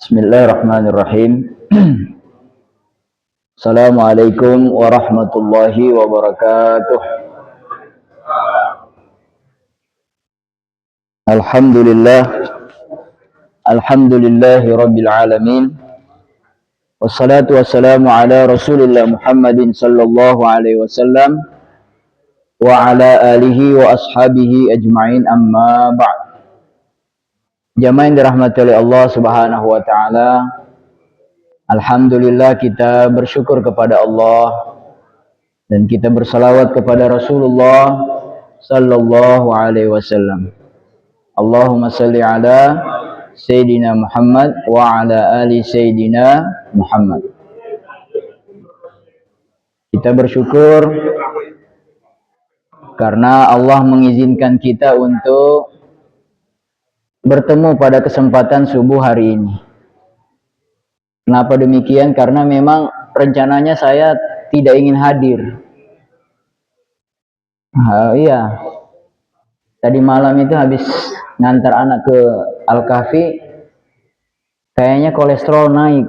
Bismillahirrahmanirrahim. Assalamualaikum warahmatullahi wabarakatuh. Alhamdulillah. Alhamdulillahi rabbil alamin. Wassalatu wassalamu ala rasulillah Muhammadin sallallahu alaihi wasallam wa ala alihi wa ashabihi ajma'in, amma ba'd. Jamaah yang dirahmati oleh Allah subhanahu wa ta'ala, alhamdulillah kita bersyukur kepada Allah dan kita bersalawat kepada Rasulullah sallallahu alaihi wasallam. Allahumma salli ala Sayyidina Muhammad wa ala ali Sayyidina Muhammad. Kita bersyukur karena Allah mengizinkan kita untuk bertemu pada kesempatan subuh hari ini. Kenapa demikian? Karena memang rencananya saya tidak ingin hadir. Iya. Tadi malam itu habis ngantar anak ke Al-Kahfi, kayaknya kolesterol naik.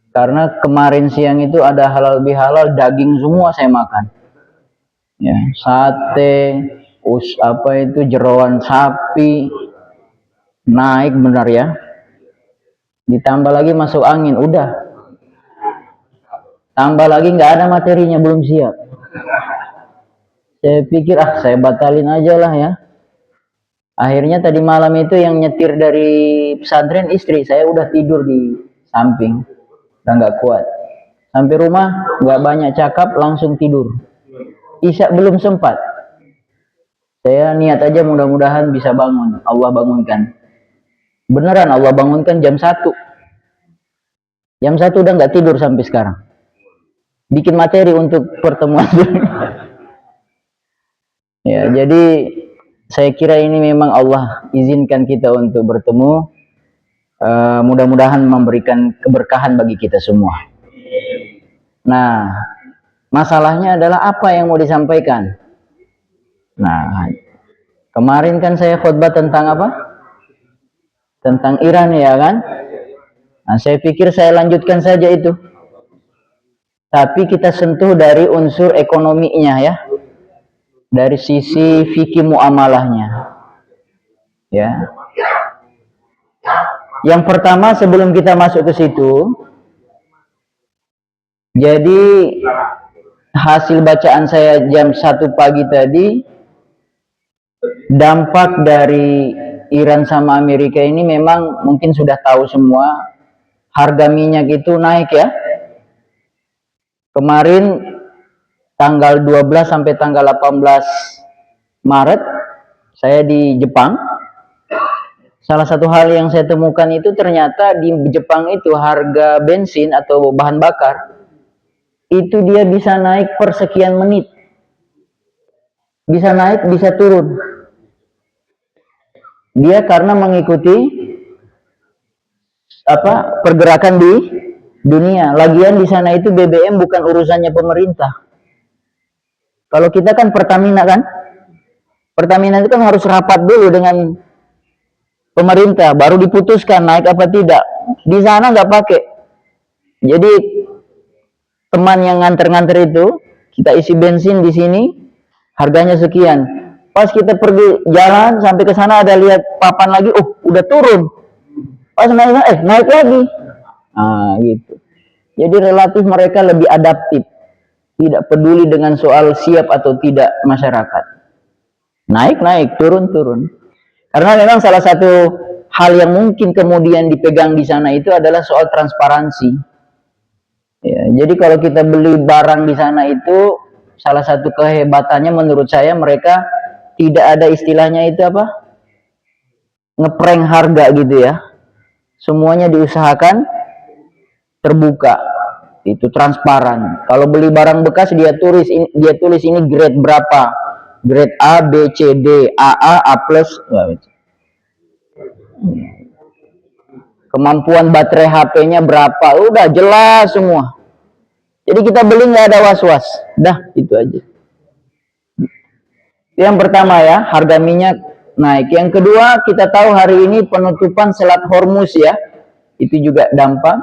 Karena kemarin siang itu ada halal bihalal, daging semua saya makan. Ya, sate, jeroan sapi, naik benar ya. Ditambah lagi masuk angin, udah. Tambah lagi nggak ada materinya, belum siap. Saya pikir saya batalin aja lah ya. Akhirnya tadi malam itu yang nyetir dari pesantren istri, saya udah tidur di samping, udah nggak kuat. Sampai rumah nggak banyak cakap, langsung tidur. Isya belum sempat. Saya niat aja mudah-mudahan bisa bangun, Allah bangunkan. Beneran Allah bangunkan jam 1. Jam 1 udah nggak tidur sampai sekarang. Bikin materi untuk pertemuan. Ya, jadi saya kira ini memang Allah izinkan kita untuk bertemu. Mudah-mudahan memberikan keberkahan bagi kita semua. Nah, masalahnya adalah apa yang mau disampaikan. Nah, kemarin kan saya khutbah tentang apa? Tentang Iran ya kan? Nah, saya pikir saya lanjutkan saja itu. Tapi kita sentuh dari unsur ekonominya ya. Dari sisi fikih muamalahnya. Ya. Yang pertama sebelum kita masuk ke situ, jadi hasil bacaan saya jam 1 pagi tadi, dampak dari Iran sama Amerika ini memang mungkin sudah tahu semua, harga minyak itu naik ya. Kemarin tanggal 12 sampai tanggal 18 Maret saya di Jepang. Salah satu hal yang saya temukan itu ternyata di Jepang itu harga bensin atau bahan bakar itu dia bisa naik per sekian menit. Bisa naik, bisa turun. Dia karena mengikuti pergerakan di dunia. Lagian di sana itu BBM bukan urusannya pemerintah. Kalau kita kan Pertamina kan, Pertamina itu kan harus rapat dulu dengan pemerintah, baru diputuskan naik apa tidak. Di sana nggak pakai. Jadi teman yang nganter-nganter itu, kita isi bensin di sini, harganya sekian. Pas kita pergi jalan sampai ke sana ada lihat papan lagi, udah turun. Pas naik lagi. Nah, gitu. Jadi relatif mereka lebih adaptif. Tidak peduli dengan soal siap atau tidak masyarakat. Naik, turun. Karena memang salah satu hal yang mungkin kemudian dipegang di sana itu adalah soal transparansi. Ya, jadi kalau kita beli barang di sana itu, salah satu kehebatannya menurut saya mereka tidak ada istilahnya itu ngeprank harga gitu ya. Semuanya diusahakan terbuka, itu transparan. Kalau beli barang bekas dia tulis ini grade berapa, grade A, B, C, D, AA, A+, kemampuan baterai HP-nya berapa, udah jelas semua. Jadi kita beli nggak ada was-was. Dah, itu aja. Yang pertama ya, harga minyak naik. Yang kedua, kita tahu hari ini penutupan Selat Hormuz ya. Itu juga dampak.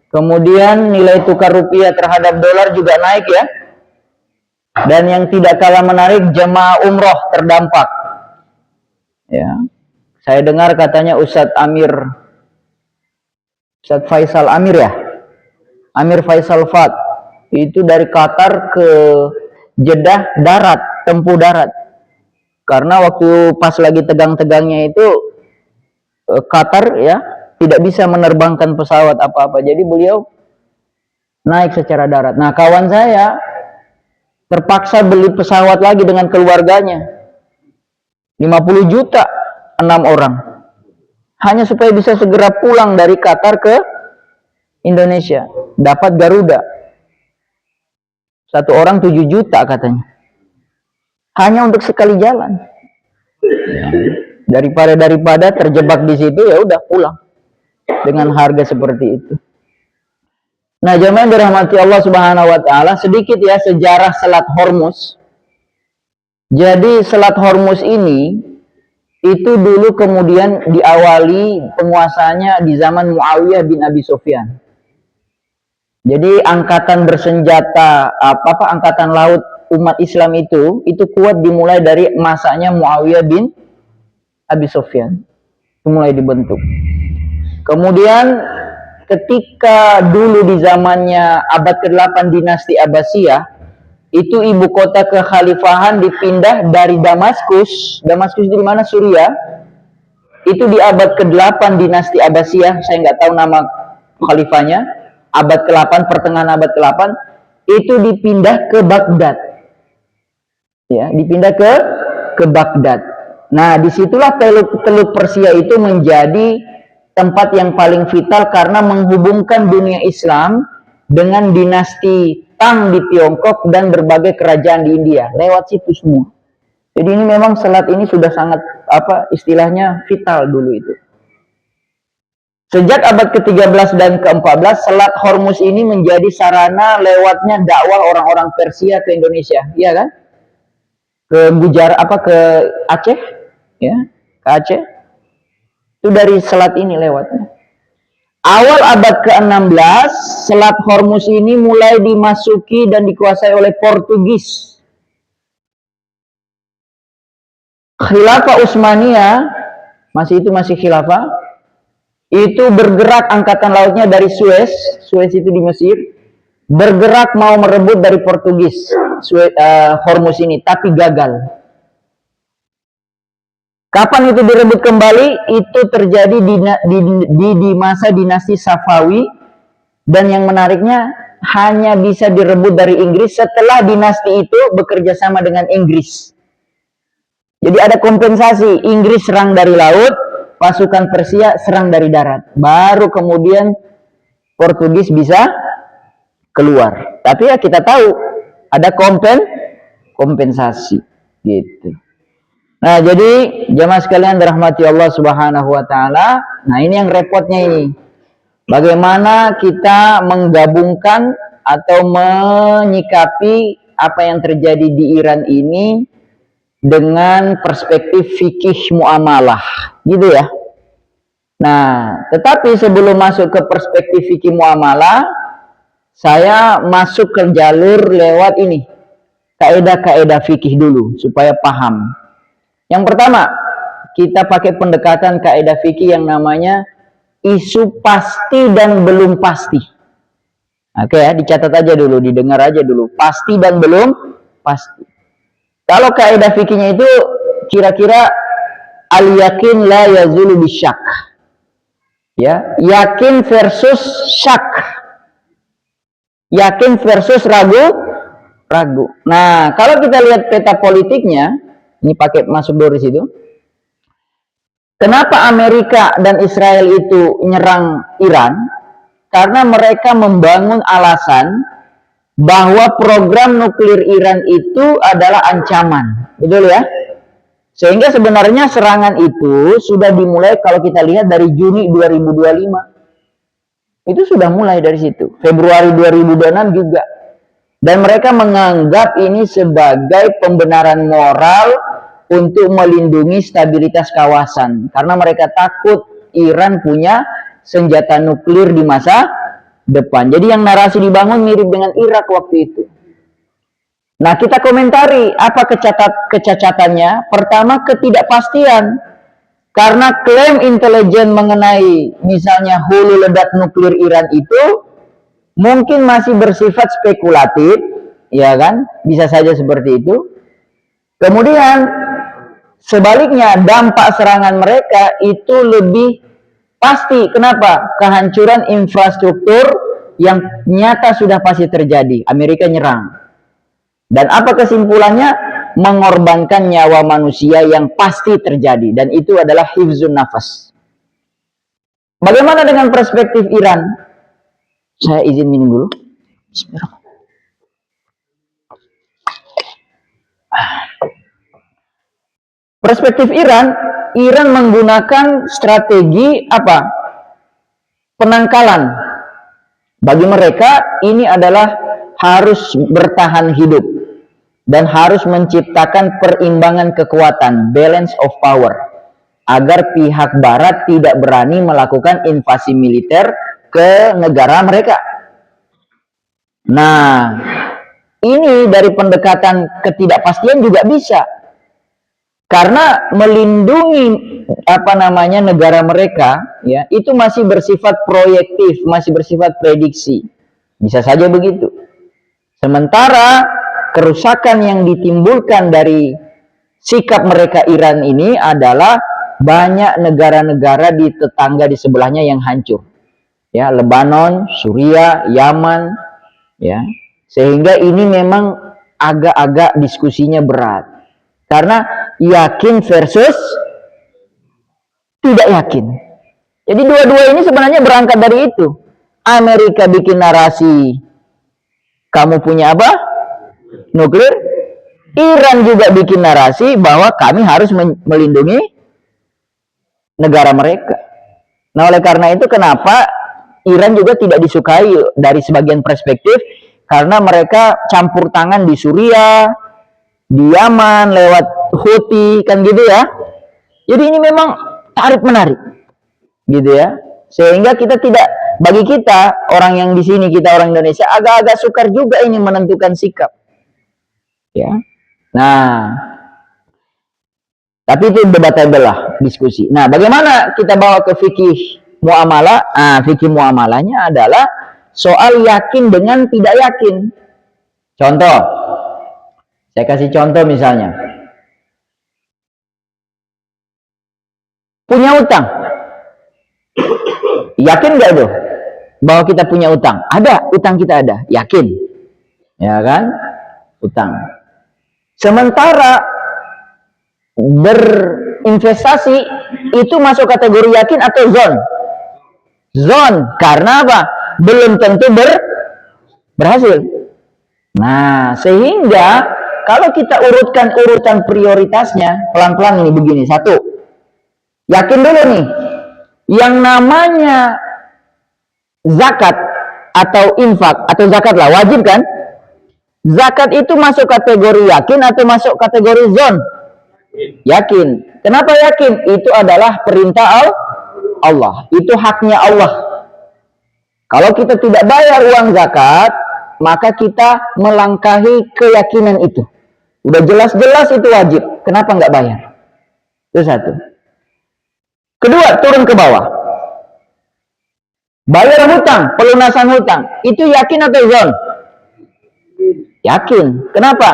Kemudian nilai tukar rupiah terhadap dolar juga naik ya. Dan yang tidak kalah menarik, jemaah umroh terdampak. Ya. Saya dengar katanya Ustadz Faisal Amir ya. Amir Faisal Fat. Itu dari Qatar ke Jeddah darat, tempuh darat. Karena waktu pas lagi tegang-tegangnya itu Qatar ya tidak bisa menerbangkan pesawat apa-apa. Jadi beliau naik secara darat. Nah, kawan saya terpaksa beli pesawat lagi dengan keluarganya. 50 juta 6 orang. Hanya supaya bisa segera pulang dari Qatar ke Indonesia. Dapat Garuda. Satu orang 7 juta katanya. Hanya untuk sekali jalan. Daripada terjebak di situ, ya udah pulang dengan harga seperti itu. Nah, jemaah yang dirahmati Allah Subhanahu wa taala, sedikit ya sejarah Selat Hormuz. Jadi Selat Hormuz ini itu dulu kemudian diawali penguasanya di zaman Muawiyah bin Abi Sufyan. Jadi angkatan bersenjata angkatan laut umat Islam itu kuat dimulai dari masanya Muawiyah bin Abi Sufyan. Itu mulai dibentuk. Kemudian ketika dulu di zamannya abad ke-8 dinasti Abbasiyah, itu ibu kota kekhalifahan dipindah dari Damaskus. Damaskus di mana? Suriah. Itu di abad ke-8 dinasti Abbasiyah, saya nggak tahu nama khalifahnya. Abad ke-8, pertengahan abad ke-8, itu dipindah ke Baghdad. Ya, dipindah ke Baghdad. Nah, disitulah Teluk Persia itu menjadi tempat yang paling vital karena menghubungkan dunia Islam dengan dinasti Tang di Tiongkok dan berbagai kerajaan di India lewat situ semua. Jadi ini memang selat ini sudah sangat istilahnya vital dulu itu. Sejak abad ke-13 dan ke-14, Selat Hormuz ini menjadi sarana lewatnya dakwah orang-orang Persia ke Indonesia, iya kan? Ke ke Aceh, ya, ke Aceh. Itu dari selat ini lewatnya. Awal abad ke-16, Selat Hormuz ini mulai dimasuki dan dikuasai oleh Portugis. Khilafah Utsmaniyah, masih khilafah, itu bergerak angkatan lautnya dari Suez itu di Mesir, bergerak mau merebut dari Portugis Hormuz ini, tapi gagal. Kapan itu direbut kembali? Itu terjadi di masa dinasti Safawi, dan yang menariknya hanya bisa direbut dari Inggris setelah dinasti itu bekerja sama dengan Inggris. Jadi ada kompensasi, Inggris serang dari laut, pasukan Persia serang dari darat. Baru kemudian Portugis bisa keluar. Tapi ya kita tahu ada kompensasi gitu. Nah, jadi jemaah sekalian dirahmati Allah Subhanahu wa taala. Nah, ini yang repotnya ini. Bagaimana kita menggabungkan atau menyikapi apa yang terjadi di Iran ini dengan perspektif fikih muamalah, gitu ya. Nah, tetapi sebelum masuk ke perspektif fikih muamalah, saya masuk ke jalur lewat ini. Kaidah-kaidah fikih dulu supaya paham. Yang pertama, kita pakai pendekatan kaidah fikih yang namanya isu pasti dan belum pasti. Oke ya, dicatat aja dulu, didengar aja dulu. Pasti dan belum pasti. Kalau kaidah fikihnya itu kira-kira al-yakin la yazulu bisyak. Ya, yakin versus syak. Yakin versus ragu. Nah, kalau kita lihat peta politiknya, ini pakai masuk dari situ. Kenapa Amerika dan Israel itu nyerang Iran? Karena mereka membangun alasan bahwa program nuklir Iran itu adalah ancaman. Betul ya? Sehingga sebenarnya serangan itu sudah dimulai kalau kita lihat dari Juni 2025. Itu sudah mulai dari situ. Februari 2026 juga. Dan mereka menganggap ini sebagai pembenaran moral untuk melindungi stabilitas kawasan. Karena mereka takut Iran punya senjata nuklir di masa depan. Jadi yang narasi dibangun mirip dengan Irak waktu itu. Nah, kita komentari apa kecacatannya. Pertama, ketidakpastian. Karena klaim intelijen mengenai misalnya hulu ledak nuklir Iran itu mungkin masih bersifat spekulatif, ya kan? Bisa saja seperti itu. Kemudian sebaliknya dampak serangan mereka itu lebih pasti. Kenapa? Kehancuran infrastruktur yang nyata sudah pasti terjadi. Amerika nyerang. Dan apa kesimpulannya? Mengorbankan nyawa manusia yang pasti terjadi. Dan itu adalah hifzun nafas. Bagaimana dengan perspektif Iran? Saya izin minum dulu. Perspektif Iran, Iran menggunakan strategi apa? Penangkalan. Bagi mereka ini adalah harus bertahan hidup dan harus menciptakan perimbangan kekuatan, balance of power, agar pihak barat tidak berani melakukan invasi militer ke negara mereka. Nah, ini dari pendekatan ketidakpastian juga bisa. Karena melindungi negara mereka, ya, itu masih bersifat proyektif, masih bersifat prediksi. Bisa saja begitu. Sementara kerusakan yang ditimbulkan dari sikap mereka Iran ini adalah banyak negara-negara di tetangga di sebelahnya yang hancur. Ya, Lebanon, Suriah, Yaman, ya. Sehingga ini memang agak-agak diskusinya berat. Karena yakin versus tidak yakin. Jadi dua-dua ini sebenarnya berangkat dari itu. Amerika bikin narasi, kamu punya apa? Nuklir. Iran juga bikin narasi bahwa kami harus melindungi negara mereka. Nah, oleh karena itu kenapa Iran juga tidak disukai dari sebagian perspektif, karena mereka campur tangan di Suriah, di Yaman lewat Houthi, kan gitu ya. Jadi ini memang tarik menarik, gitu ya. Sehingga kita tidak, bagi kita orang yang di sini, kita orang Indonesia agak-agak sukar juga ini menentukan sikap. Ya. Nah, tapi itu debatable lah, diskusi. Nah, bagaimana kita bawa ke fikih muamalah? Nah, fikih muamalahnya adalah soal yakin dengan tidak yakin. Contoh, saya kasih contoh misalnya. Punya utang. Yakin nggak tuh bahwa kita punya utang? Ada, utang kita ada. Yakin. Ya kan? Utang. Sementara berinvestasi itu masuk kategori yakin atau zon? Zon. Karena apa? Belum tentu berhasil. Nah, sehingga kalau kita urutkan urutan prioritasnya, pelan-pelan ini begini. Satu, yakin dulu nih, yang namanya zakat atau infak atau zakat lah, wajib kan? Zakat itu masuk kategori yakin atau masuk kategori zon? Yakin. Kenapa yakin? Itu adalah perintah Allah. Itu haknya Allah. Kalau kita tidak bayar uang zakat, maka kita melangkahi keyakinan itu. Udah jelas-jelas itu wajib. Kenapa nggak bayar? Itu satu. Kedua, turun ke bawah. Bayar hutang, pelunasan hutang. Itu yakin atau zon? Yakin. Kenapa?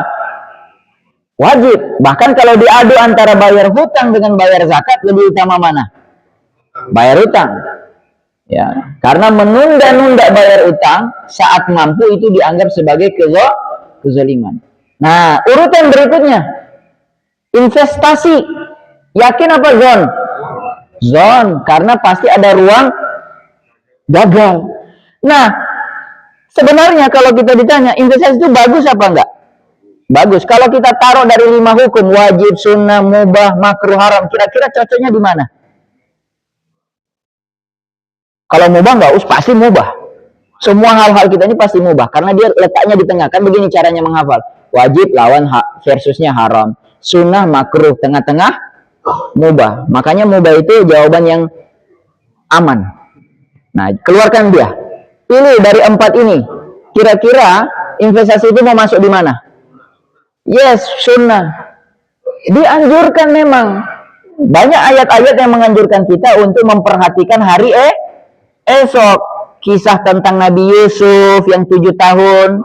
Wajib. Bahkan kalau diadu antara bayar hutang dengan bayar zakat, lebih utama mana? Bayar hutang. Ya, karena menunda-nunda bayar utang saat mampu itu dianggap sebagai kezaliman. Nah, urutan berikutnya, investasi. Yakin apa zon? Zon, karena pasti ada ruang gagal. Nah, sebenarnya kalau kita ditanya investasi itu bagus apa enggak? Bagus. Kalau kita taruh dari 5 hukum, wajib, sunnah, mubah, makruh, haram, kira-kira cocoknya di mana? Kalau mubah nggak pasti mubah. Semua hal-hal kita ini pasti mubah karena dia letaknya di tengah. Kan begini caranya menghafal. Wajib lawan versusnya haram. Sunnah makruh, tengah-tengah mubah. Makanya mubah itu jawaban yang aman. Nah, keluarkan dia. Pilih dari 4 ini. Kira-kira investasi itu mau masuk di mana? Yes, sunnah. Dianjurkan memang. Banyak ayat-ayat yang menganjurkan kita untuk memperhatikan hari esok. Kisah tentang Nabi Yusuf yang 7 tahun.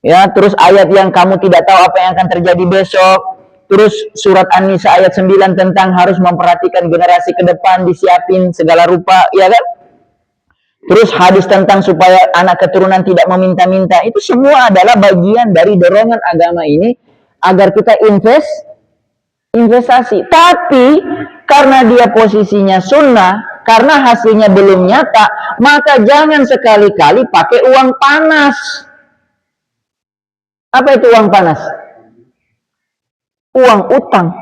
Ya, terus ayat yang kamu tidak tahu apa yang akan terjadi besok. Terus surat An-Nisa ayat 9 tentang harus memperhatikan generasi ke depan, disiapin segala rupa, ya kan? Terus hadis tentang supaya anak keturunan tidak meminta-minta. Itu semua adalah bagian dari dorongan agama ini agar kita investasi. Tapi karena dia posisinya sunnah, karena hasilnya belum nyata, maka jangan sekali-kali pakai uang panas. Apa itu uang panas? Uang utang.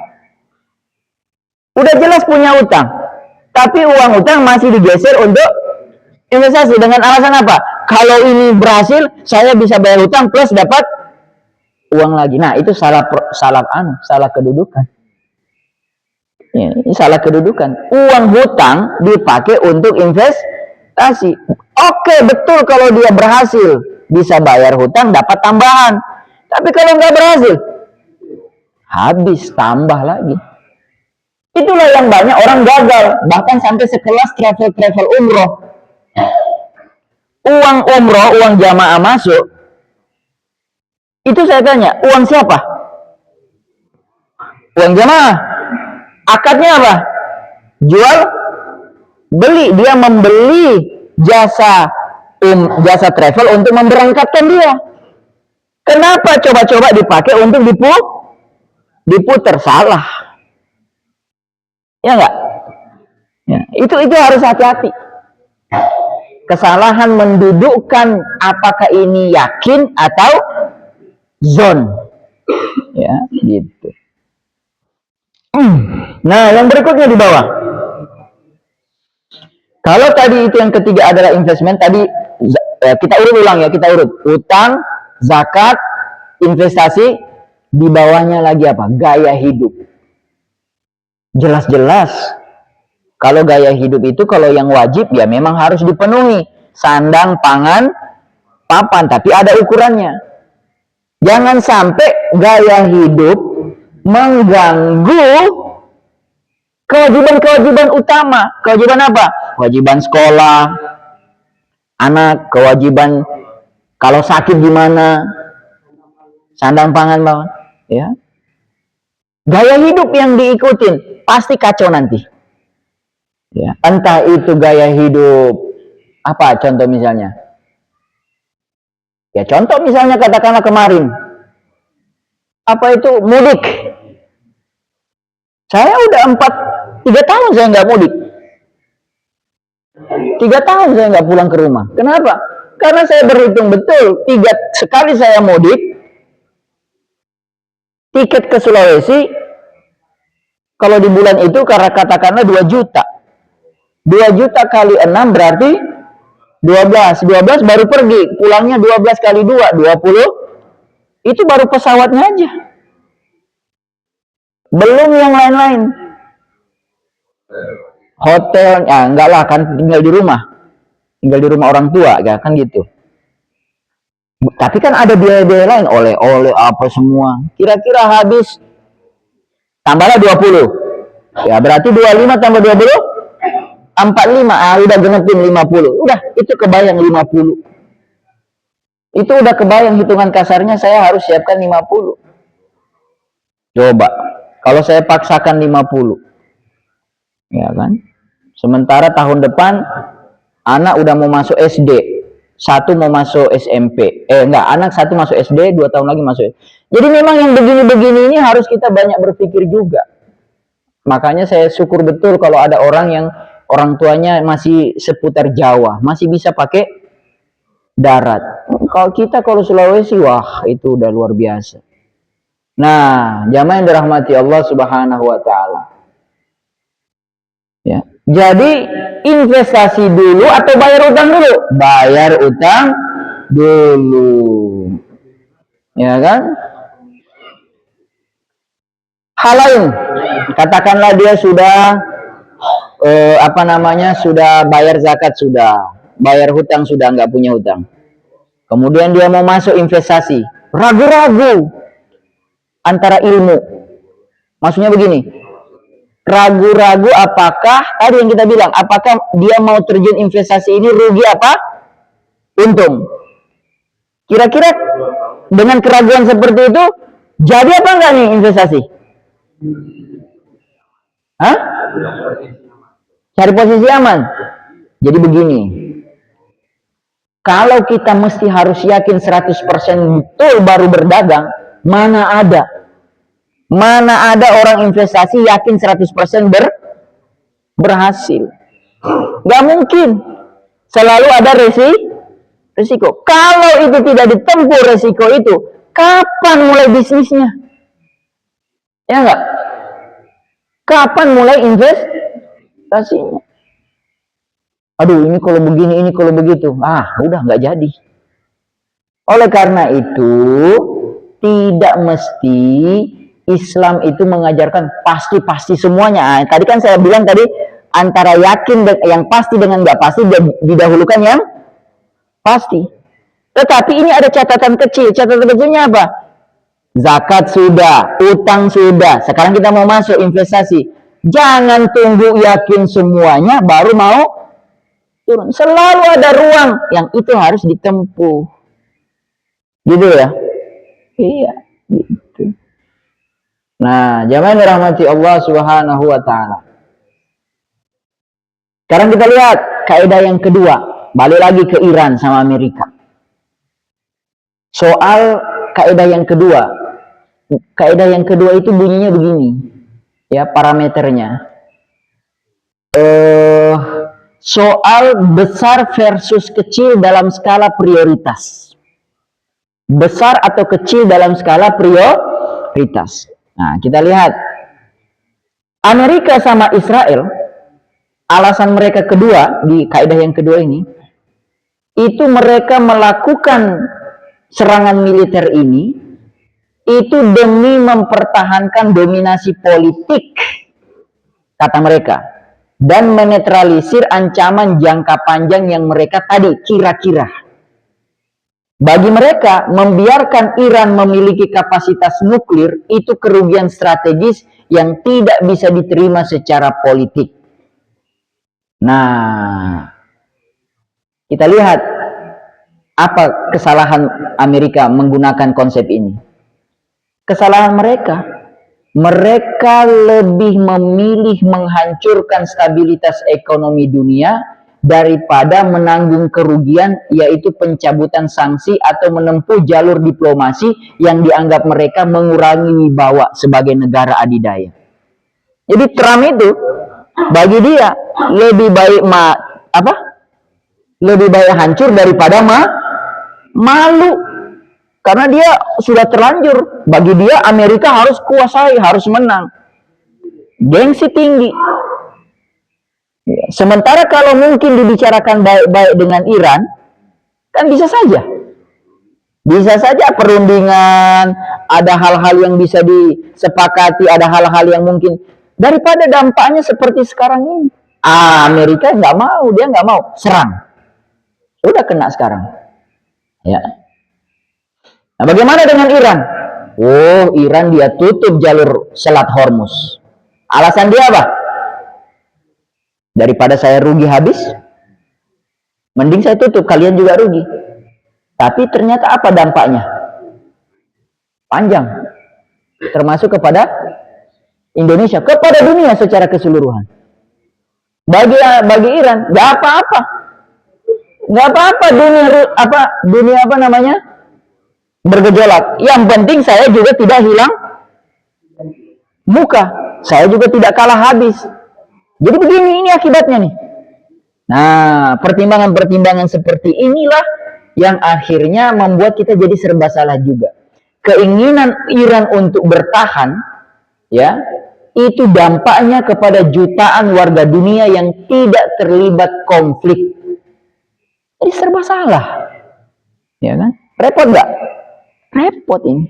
Udah jelas punya utang, tapi uang utang masih digeser untuk investasi dengan alasan apa? Kalau ini berhasil, saya bisa bayar utang plus dapat uang lagi. Nah, itu salah kedudukan. Ya, ini salah kedudukan. Uang hutang dipakai untuk investasi. Oke, betul kalau dia berhasil bisa bayar hutang dapat tambahan. Tapi kalau nggak berhasil, habis tambah lagi. Itulah yang banyak orang gagal, bahkan sampai sekelas travel umroh. Uang umroh, uang jamaah masuk. Itu saya tanya, uang siapa? Uang jamaah. Akadnya apa? Jual beli. Dia membeli jasa travel untuk memberangkatkan dia. Kenapa coba-coba dipakai untuk diputar? Salah. Ya enggak? Ya, itu harus hati-hati. Kesalahan mendudukkan apakah ini yakin atau zon. Ya, gitu. Nah, yang berikutnya di bawah. Kalau tadi itu yang ketiga adalah investment, tadi kita ulang ya, kita urut. Utang, zakat, investasi, di bawahnya lagi apa? Gaya hidup. Jelas-jelas. Kalau gaya hidup itu kalau yang wajib ya memang harus dipenuhi. Sandang, pangan, papan, tapi ada ukurannya. Jangan sampai gaya hidup mengganggu kewajiban-kewajiban utama. Kewajiban apa? Kewajiban sekolah, anak, kewajiban kalau sakit gimana, sandang pangan bawah, ya. Gaya hidup yang diikutin pasti kacau nanti. Ya, entah itu gaya hidup apa contoh misalnya. Ya contoh misalnya katakanlah kemarin. Apa itu mudik? Saya udah 3 tahun saya nggak mudik. 3 tahun saya nggak pulang ke rumah. Kenapa? Karena saya berhitung betul 3 sekali saya mudik, tiket ke Sulawesi kalau di bulan itu karena katakanlah 2 juta. 2 juta kali 6 berarti 12 baru pergi, pulangnya 12 kali 2 20. Itu baru pesawatnya aja. Belum yang lain-lain. Hotel, ya enggak lah kan tinggal di rumah orang tua, ya kan gitu. Tapi kan ada biaya-biaya lain, oleh-oleh apa semua. Kira-kira habis tambahlah 20. Ya berarti 25 tambah 20 45. Udah genepin 50. Udah itu kebayang 50. Itu udah kebayang hitungan kasarnya saya harus siapkan 50. Coba kalau saya paksakan 50. Ya kan? Sementara tahun depan anak udah mau masuk SD, satu mau masuk SMP. Anak satu masuk SD, 2 tahun lagi masuk. Jadi memang yang begini-begini ini harus kita banyak berpikir juga. Makanya saya syukur betul kalau ada orang yang orang tuanya masih seputar Jawa, masih bisa pakai darat. Kalau Sulawesi, wah itu udah luar biasa. Nah, jamaah yang dirahmati Allah Subhanahu wa taala. Ya. Jadi investasi dulu atau bayar utang dulu? Bayar utang dulu. Ya kan? Hal lain, katakanlah dia sudah sudah bayar zakat, sudah bayar hutang, sudah nggak punya hutang. Kemudian dia mau masuk investasi, ragu-ragu antara ilmu. Maksudnya begini, ragu-ragu apakah tadi yang kita bilang, apakah dia mau terjun investasi ini rugi apa untung. Kira-kira dengan keraguan seperti itu, jadi apa enggak nih investasi? Hah? Cari posisi aman. Jadi begini, kalau kita mesti harus yakin 100% betul baru berdagang, mana ada orang investasi yakin 100% berhasil. Gak mungkin. Selalu ada risiko. Kalau itu tidak ditempuh risiko itu, kapan mulai bisnisnya? Ya enggak? Kapan mulai investasinya? Aduh, ini kalau begini, ini kalau begitu. Udah nggak jadi. Oleh karena itu, tidak mesti Islam itu mengajarkan pasti-pasti semuanya. Tadi kan saya bilang tadi, antara yakin yang pasti dengan nggak pasti, didahulukan yang pasti. Tetapi ini ada catatan kecil. Catatan kecilnya apa? Zakat sudah, utang sudah. Sekarang kita mau masuk investasi. Jangan tunggu yakin semuanya baru mau turun. Selalu ada ruang yang itu harus ditempuh. Gitu ya? Iya, gitu. Nah, jamaah dirahmati Allah Subhanahu wa taala. Sekarang kita lihat kaidah yang kedua. Balik lagi ke Iran sama Amerika. Soal kaidah yang kedua. Kaidah yang kedua itu bunyinya begini. Ya, parameternya. Soal besar versus kecil dalam skala prioritas. Besar atau kecil dalam skala prioritas. Nah, kita lihat. Amerika sama Israel, alasan mereka kedua, di kaidah yang kedua ini, itu mereka melakukan serangan militer ini, itu demi mempertahankan dominasi politik, kata mereka, dan menetralisir ancaman jangka panjang yang mereka tadi kira-kira. Bagi mereka, membiarkan Iran memiliki kapasitas nuklir itu kerugian strategis yang tidak bisa diterima secara politik. Nah, kita lihat apa kesalahan Amerika menggunakan konsep ini. Kesalahan mereka lebih memilih menghancurkan stabilitas ekonomi dunia daripada menanggung kerugian, yaitu pencabutan sanksi atau menempuh jalur diplomasi yang dianggap mereka mengurangi wibawa sebagai negara adidaya. Jadi Trump itu bagi dia lebih baik lebih baik hancur daripada malu, karena dia sudah terlanjur. Bagi dia Amerika harus kuasai, harus menang, gengsi tinggi. Sementara kalau mungkin dibicarakan baik-baik dengan Iran, kan bisa saja perundingan, ada hal-hal yang bisa disepakati, ada hal-hal yang mungkin, daripada dampaknya seperti sekarang ini. Amerika nggak mau, dia nggak mau serang, udah kena sekarang. Ya. Nah, bagaimana dengan Iran? Iran dia tutup jalur Selat Hormuz. Alasan dia apa? Daripada saya rugi habis, mending saya tutup, kalian juga rugi. Tapi ternyata apa dampaknya? Panjang. Termasuk kepada Indonesia, kepada dunia secara keseluruhan. Bagi Iran, nggak apa-apa. Nggak apa-apa dunia bergejolak. Yang penting saya juga tidak hilang muka. Saya juga tidak kalah habis. Jadi begini, ini akibatnya nih. Nah, pertimbangan-pertimbangan seperti inilah yang akhirnya membuat kita jadi serba salah juga. Keinginan Iran untuk bertahan, ya, itu dampaknya kepada jutaan warga dunia yang tidak terlibat konflik. Jadi serba salah, ya kan? Repot nggak? Repot ini.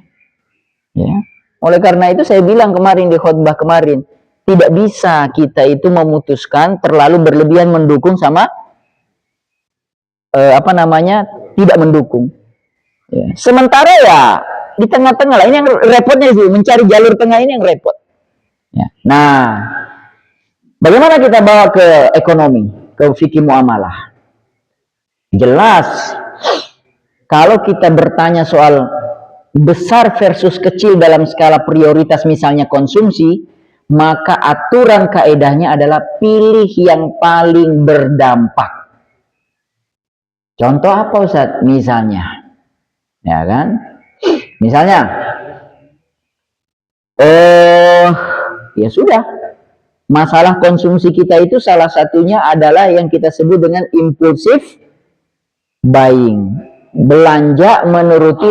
Ya. Oleh karena itu saya bilang kemarin di khutbah kemarin, tidak bisa kita itu memutuskan terlalu berlebihan mendukung sama tidak mendukung. Ya. Sementara ya di tengah-tengah lah, ini yang repotnya sih, mencari jalur tengah ini yang repot. Ya. Nah, bagaimana kita bawa ke ekonomi, ke fikih muamalah? Jelas, kalau kita bertanya soal besar versus kecil dalam skala prioritas misalnya konsumsi, maka aturan kaedahnya adalah pilih yang paling berdampak. Contoh apa Ustaz? Misalnya, ya kan? Misalnya, ya sudah, masalah konsumsi kita itu salah satunya adalah yang kita sebut dengan impulsif buying, belanja menuruti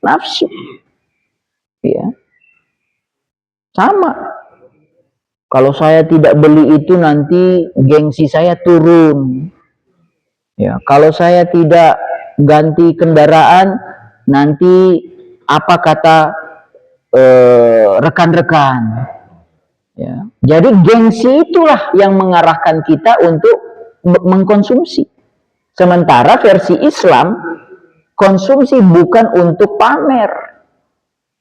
nafsu, ya. Sama, kalau saya tidak beli itu nanti gengsi saya turun, ya. Kalau saya tidak ganti kendaraan nanti apa kata rekan-rekan, ya. Jadi gengsi itulah yang mengarahkan kita untuk mengkonsumsi. Sementara versi Islam, konsumsi bukan untuk pamer,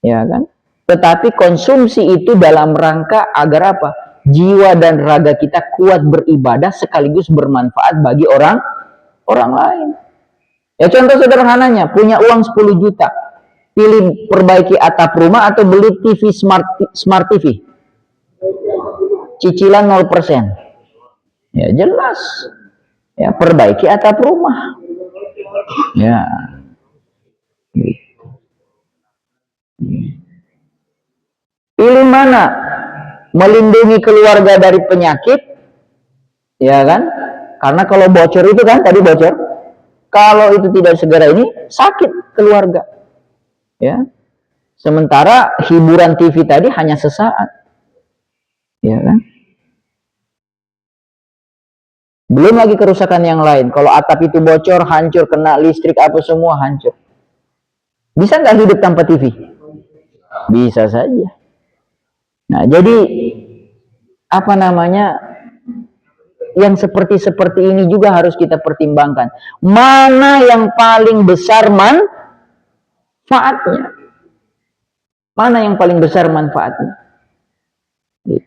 ya kan? Tetapi konsumsi itu dalam rangka agar apa? Jiwa dan raga kita kuat beribadah sekaligus bermanfaat bagi orang lain. Ya contoh sederhananya, punya uang 10 juta, pilih perbaiki atap rumah atau beli TV smart TV. Cicilan 0%. Ya jelas. Ya perbaiki atap rumah. Ya. Gitu. Pilih mana? Melindungi keluarga dari penyakit, ya kan? Karena kalau bocor itu kan, tadi bocor, kalau itu tidak segera ini, sakit keluarga, ya. Sementara hiburan TV tadi hanya sesaat, ya kan? Belum lagi kerusakan yang lain. Kalau atap itu bocor, hancur, kena listrik, apa semua hancur. Bisa nggak hidup tanpa TV? Bisa saja. Nah, jadi yang seperti ini juga harus kita pertimbangkan. Mana yang paling besar manfaatnya? Mana yang paling besar manfaatnya? Gitu.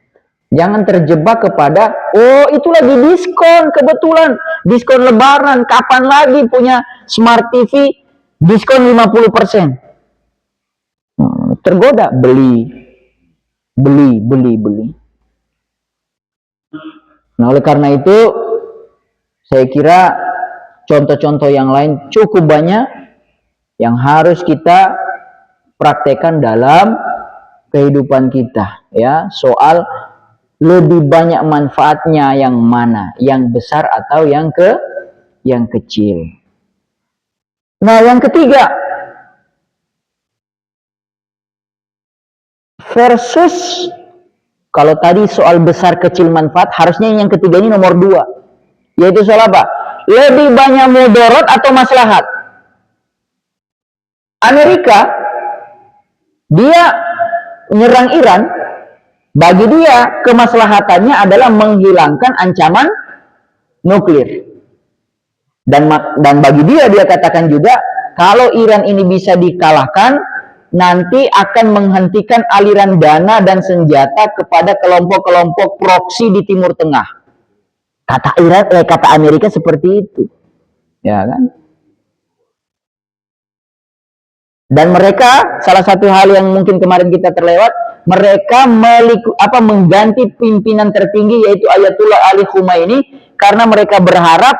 Jangan terjebak kepada, oh itu lagi diskon, kebetulan diskon lebaran, kapan lagi punya smart TV diskon 50%. Tergoda, beli. Nah, oleh karena itu saya kira contoh-contoh yang lain cukup banyak yang harus kita praktekkan dalam kehidupan kita, ya. Soal lebih banyak manfaatnya yang mana, yang besar atau yang kecil. Nah, yang ketiga, versus, kalau tadi soal besar kecil manfaat, harusnya yang ketiga ini nomor 2, yaitu soal apa? Lebih banyak mudarat atau maslahat. Amerika, dia menyerang Iran, bagi dia kemaslahatannya adalah menghilangkan ancaman nuklir. Dan bagi dia katakan juga, kalau Iran ini bisa dikalahkan, nanti akan menghentikan aliran dana dan senjata kepada kelompok-kelompok proksi di Timur Tengah. Kata Amerika seperti itu, ya kan? Dan mereka, salah satu hal yang mungkin kemarin kita terlewat, mereka mengganti pimpinan tertinggi yaitu Ayatullah Ali Khomeini, karena mereka berharap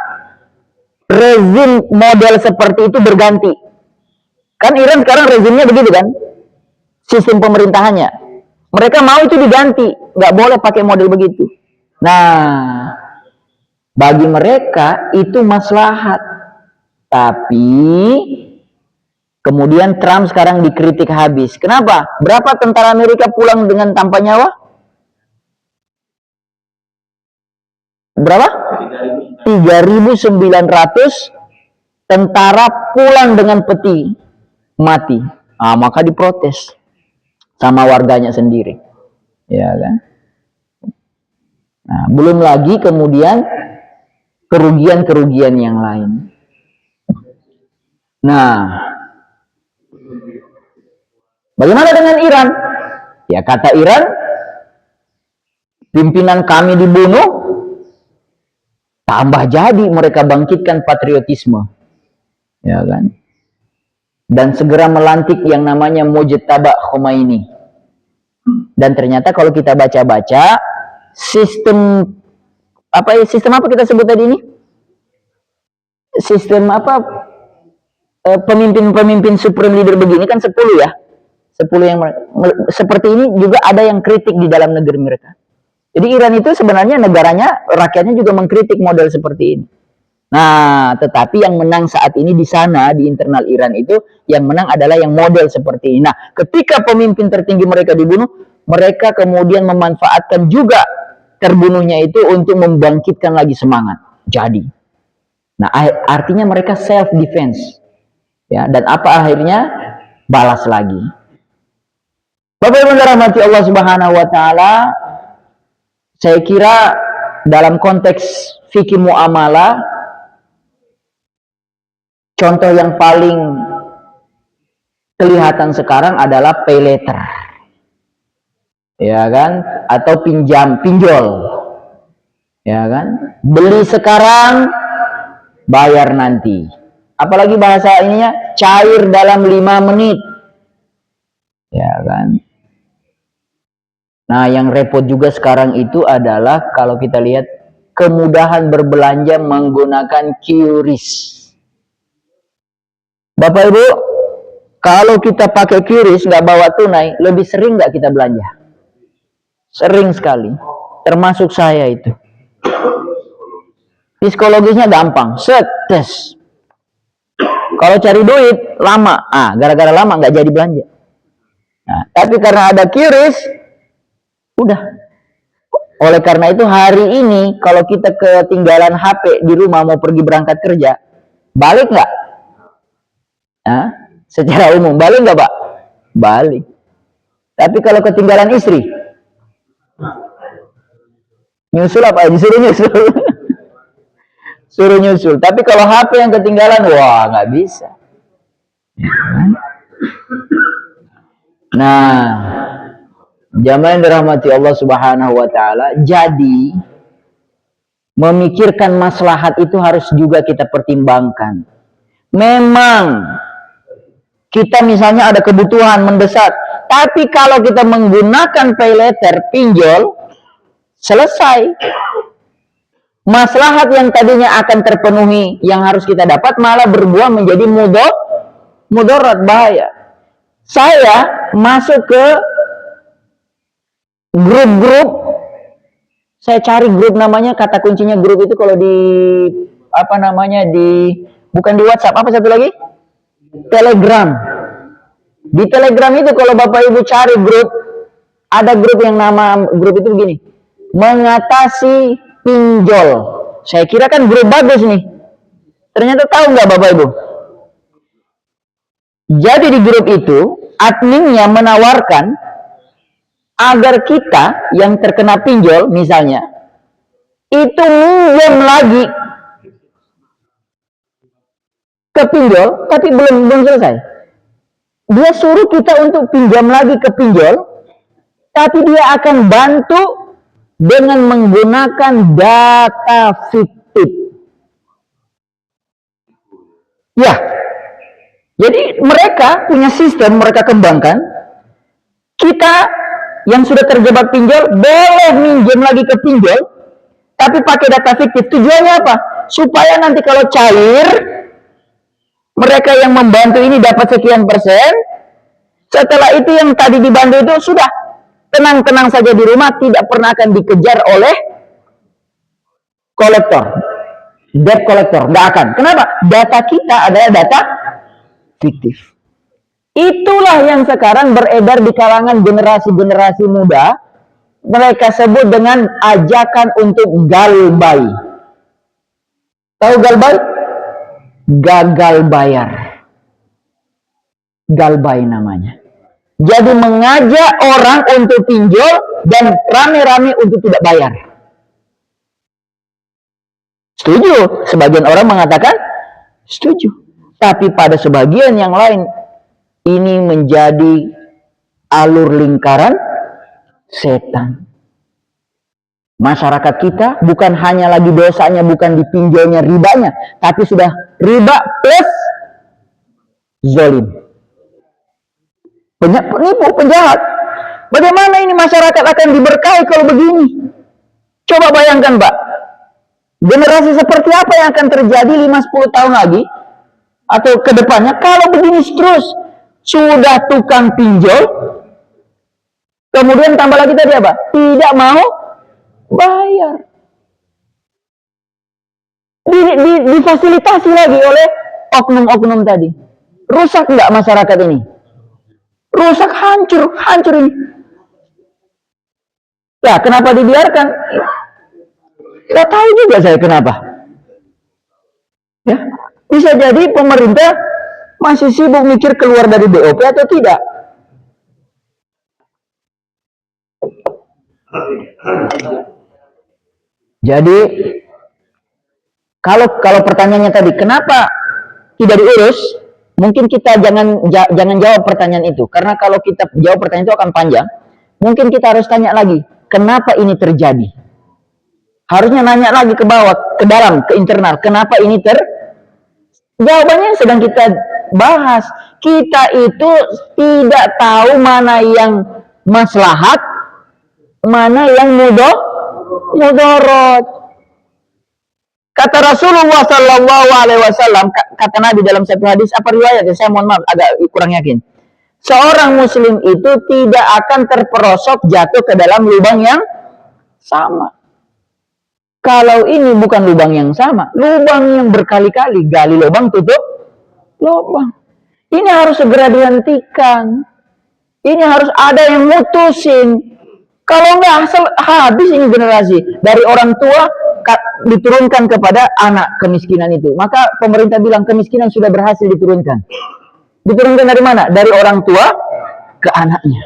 rezim model seperti itu berganti. Kan Iran sekarang rezimnya begitu kan, sistem pemerintahannya. Mereka mau itu diganti, nggak boleh pakai model begitu. Nah, bagi mereka itu maslahat. Tapi Kemudian Trump sekarang dikritik habis. Kenapa? Berapa tentara Amerika pulang dengan tanpa nyawa? Berapa? 3.900 tentara pulang dengan peti mati. Maka diprotes sama warganya sendiri. Ya kan? Nah, belum lagi kemudian kerugian-kerugian yang lain. Nah, bagaimana dengan Iran? Ya, kata Iran, pimpinan kami dibunuh, tambah jadi mereka bangkitkan patriotisme. Ya kan? Dan segera melantik yang namanya Mojtaba Khomeini. Dan ternyata kalau kita baca-baca, sistem apa kita sebut tadi ini? Sistem apa? Pemimpin-pemimpin supreme leader begini kan 10 ya. 10 yang seperti ini juga ada yang kritik di dalam negeri mereka. Jadi Iran itu sebenarnya negaranya, rakyatnya juga mengkritik model seperti ini. Nah, tetapi yang menang saat ini di sana, di internal Iran itu, yang menang adalah yang model seperti ini. Nah, ketika pemimpin tertinggi mereka dibunuh, mereka kemudian memanfaatkan juga terbunuhnya itu untuk membangkitkan lagi semangat. Jadi, nah artinya mereka self defense. Ya, dan apa akhirnya? Balas lagi. Bapak Ibu rahmati Allah Subhanahu wa taala, saya kira dalam konteks fikih muamalah, contoh yang paling kelihatan sekarang adalah pay later. Ya kan? Atau pinjol. Ya kan? Beli sekarang, bayar nanti. Apalagi bahasa ininya cair dalam 5 menit. Ya kan? Nah, yang repot juga sekarang itu adalah kalau kita lihat kemudahan berbelanja menggunakan QRIS. Bapak Ibu, kalau kita pakai QRIS nggak bawa tunai, lebih sering nggak kita belanja? Sering sekali, termasuk saya itu. Psikologisnya gampang, tes. Kalau cari duit lama, gara-gara lama nggak jadi belanja. Nah, tapi karena ada QRIS, udah. Oleh karena itu hari ini kalau kita ketinggalan HP di rumah mau pergi berangkat kerja, balik nggak? Secara umum balik nggak Pak? Balik. Tapi kalau ketinggalan istri, nyusul apa? Disuruh nyusul. Suruh nyusul. Tapi kalau HP yang ketinggalan, wah nggak bisa. Nah, jamaah yang dirahmati Allah Subhanahu wa taala, jadi memikirkan maslahat itu harus juga kita pertimbangkan. Memang kita misalnya ada kebutuhan mendesak, tapi kalau kita menggunakan pay later, pinjol, selesai. Maslahat yang tadinya akan terpenuhi yang harus kita dapat malah berbuah menjadi mudarat, bahaya. Saya masuk ke grup-grup, saya cari grup namanya, kata kuncinya grup itu kalau di bukan di WhatsApp, apa satu lagi? Telegram. Di Telegram itu kalau Bapak Ibu cari grup, ada grup yang nama grup itu begini, mengatasi pinjol. Saya kira kan grup bagus nih. Ternyata tahu nggak Bapak Ibu? Jadi di grup itu adminnya menawarkan agar kita yang terkena pinjol misalnya itu minjem lagi ke pinjol, tapi belum selesai. Dia suruh kita untuk pinjam lagi ke pinjol, tapi dia akan bantu dengan menggunakan data fiktif. Ya, jadi mereka punya sistem, mereka kembangkan. Kita yang sudah terjebak pinjol boleh minjem lagi ke pinjol, tapi pakai data fiktif. Tujuannya apa? Supaya nanti kalau cair, mereka yang membantu ini dapat sekian persen. Setelah itu yang tadi dibantu itu sudah tenang-tenang saja di rumah, tidak pernah akan dikejar oleh kolektor, debt collector, nggak akan. Kenapa? Data kita adalah data fiktif. Itulah yang sekarang beredar di kalangan generasi-generasi muda. Mereka sebut dengan ajakan untuk galbay. Tahu galbay? Gagal bayar. Galbay namanya. Jadi mengajak orang untuk pinjol dan rame-rame untuk tidak bayar. Setuju? Sebagian orang mengatakan setuju. Tapi pada sebagian yang lain, ini menjadi alur lingkaran setan. Masyarakat kita bukan hanya lagi dosanya, bukan dipinjolnya ribanya, tapi sudah riba plus zalim. Penipu, penjahat. Bagaimana ini masyarakat akan diberkahi kalau begini? Coba bayangkan, Pak. Generasi seperti apa yang akan terjadi 5-10 tahun lagi atau ke depannya kalau begini terus? Sudah tukang pinjol, kemudian tambah lagi tadi apa? Tidak mau bayar. Difasilitasi lagi oleh oknum-oknum tadi. Rusak nggak masyarakat ini? Rusak, hancur ini. Ya, kenapa dibiarkan? Gak tahu juga saya kenapa. Ya, bisa jadi pemerintah masih sibuk mikir keluar dari BOP atau tidak. Jadi kalau pertanyaannya tadi kenapa tidak diurus, mungkin kita jangan jawab pertanyaan itu, karena kalau kita jawab pertanyaan itu akan panjang. Mungkin kita harus tanya lagi, kenapa ini terjadi? Harusnya nanya lagi ke bawah, ke dalam, ke internal, kenapa ini Jawabannya sedang kita bahas. Kita itu tidak tahu mana yang maslahat, mana yang mudorot. Kata Rasulullah Sallallahu Alaihi Wasallam, kata Nabi dalam satu hadis, apa riwayatnya? Saya mohon maaf, agak kurang yakin. Seorang Muslim itu tidak akan terperosok jatuh ke dalam lubang yang sama. Kalau ini bukan lubang yang sama, lubang yang berkali-kali, gali lubang, tutup lubang. Ini harus segera dihentikan. Ini harus ada yang mutusin. Kalau enggak, habis ini generasi. Dari orang tua diturunkan kepada anak kemiskinan itu. Maka pemerintah bilang kemiskinan sudah berhasil diturunkan. Diturunkan dari mana? Dari orang tua ke anaknya.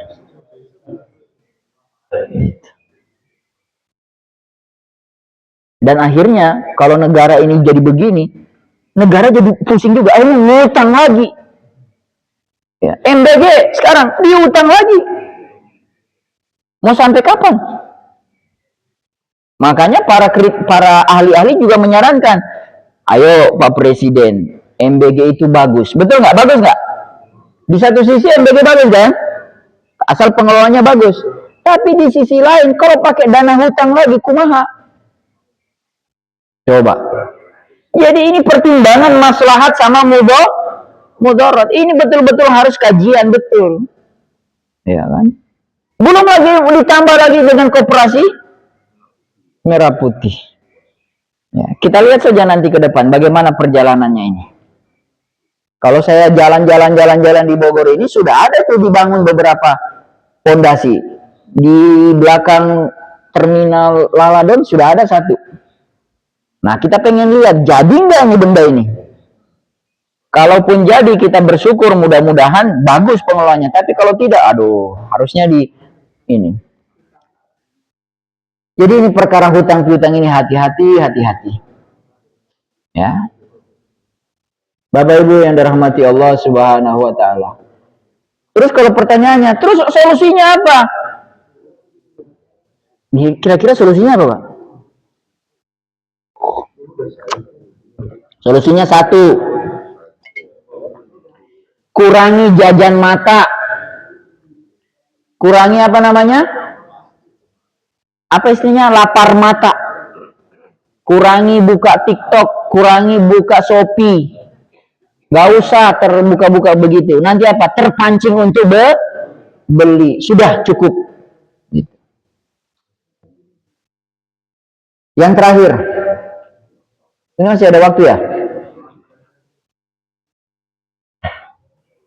Dan akhirnya kalau negara ini jadi begini, negara jadi pusing juga, akhirnya ngutang lagi. Ya, MBG sekarang diutang lagi. Mau sampai kapan? Makanya para ahli-ahli juga menyarankan, ayo Pak Presiden, MBG itu bagus. Betul nggak? Bagus nggak? Di satu sisi MBG bagus kan? Asal pengelolanya bagus. Tapi di sisi lain, kalau pakai dana hutang lagi, kumaha? Coba. Jadi ini pertimbangan maslahat sama mudarat. Ini betul-betul harus kajian betul. Ya kan? Belum lagi ditambah lagi dengan koperasi merah putih. Ya, kita lihat saja nanti ke depan bagaimana perjalanannya ini. Kalau saya jalan-jalan di Bogor ini sudah ada tuh dibangun beberapa pondasi. Di belakang terminal Laladon sudah ada satu. Nah, kita pengen lihat jadi nggak nih benda ini. Kalaupun jadi, kita bersyukur, mudah-mudahan bagus pengelolanya. Tapi kalau tidak, aduh, harusnya ini. Jadi ini perkara hutang piutang ini hati-hati. Ya. Bapak Ibu yang dirahmati Allah Subhanahu wa taala. Terus kalau pertanyaannya, terus solusinya apa? Kira-kira solusinya apa, Pak? Solusinya satu, kurangi jajan mata. Kurangi apa namanya? Apa istilahnya? Lapar mata. Kurangi buka TikTok, kurangi buka Shopee. Gak usah terbuka-buka begitu. Nanti apa? Terpancing untuk beli. Sudah cukup. Yang terakhir, ini masih ada waktu ya?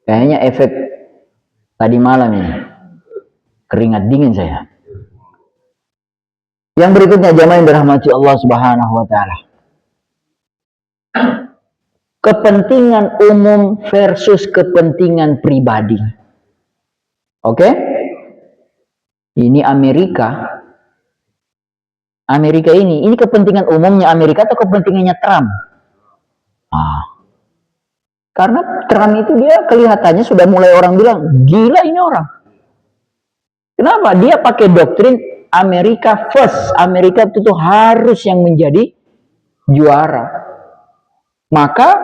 Kayaknya efek Tadi malam ini keringat dingin saya. Yang berikutnya jamaah yang dirahmati Allah Subhanahu wa taala. Kepentingan umum versus kepentingan pribadi. Oke? Ini Amerika. Amerika ini kepentingan umumnya Amerika atau kepentingannya Trump? Karena Trump itu dia kelihatannya sudah mulai orang bilang, gila ini orang. Kenapa? Dia pakai doktrin Amerika first. Amerika itu harus yang menjadi juara. Maka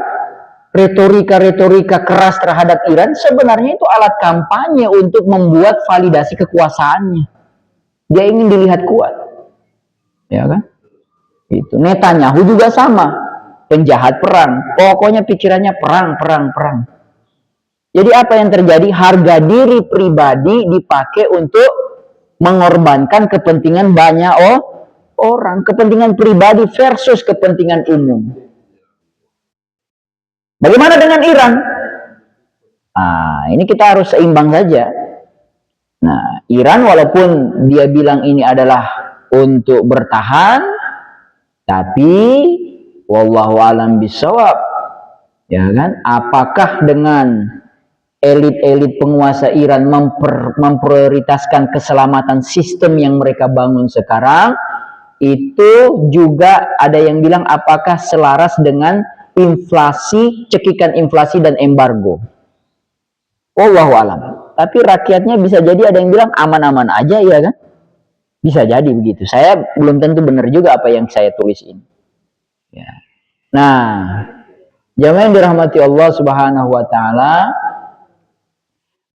retorika-retorika keras terhadap Iran sebenarnya itu alat kampanye untuk membuat validasi kekuasaannya. Dia ingin dilihat kuat. Ya kan? Itu Netanyahu juga sama. Penjahat perang. Pokoknya pikirannya perang. Jadi apa yang terjadi? Harga diri pribadi dipakai untuk mengorbankan kepentingan banyak orang. Kepentingan pribadi versus kepentingan umum. Bagaimana dengan Iran? Ini kita harus seimbang saja. Nah, Iran walaupun dia bilang ini adalah untuk bertahan, tapi wallahu alam bisawab. Ya kan? Apakah dengan elit-elit penguasa Iran memprioritaskan keselamatan sistem yang mereka bangun sekarang, itu juga ada yang bilang apakah selaras dengan inflasi, cekikan inflasi dan embargo. Wallahu alam. Tapi rakyatnya bisa jadi ada yang bilang aman-aman aja, ya kan? Bisa jadi begitu. Saya belum tentu benar juga apa yang saya tulis ini. Ya. Nah, jamaah yang dirahmati Allah Subhanahu wa taala,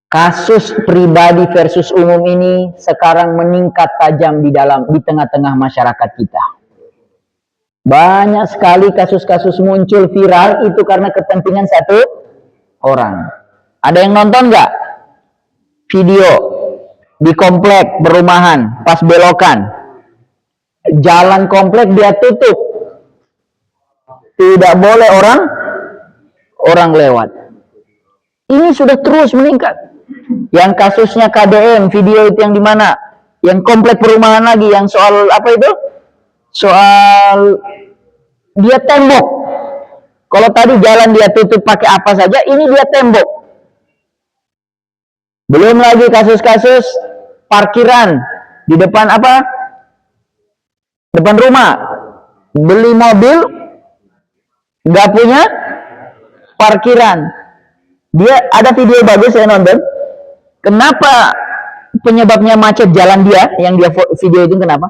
kasus pribadi versus umum ini sekarang meningkat tajam di tengah-tengah masyarakat kita. Banyak sekali kasus-kasus muncul viral itu karena kepentingan satu orang. Ada yang nonton nggak? Video di komplek perumahan pas belokan. Jalan komplek dia tutup. Tidak boleh orang lewat. Ini sudah terus meningkat. Yang kasusnya KDM, video itu yang di mana? Yang komplek perumahan lagi, yang soal apa itu? Soal dia tembok. Kalau tadi jalan dia tutup pakai apa saja, ini dia tembok. Belum lagi kasus-kasus parkiran di depan apa? Depan rumah. Beli mobil nggak punya parkiran. Dia ada video bagus saya nonton. Kenapa penyebabnya macet jalan dia, yang dia video itu kenapa?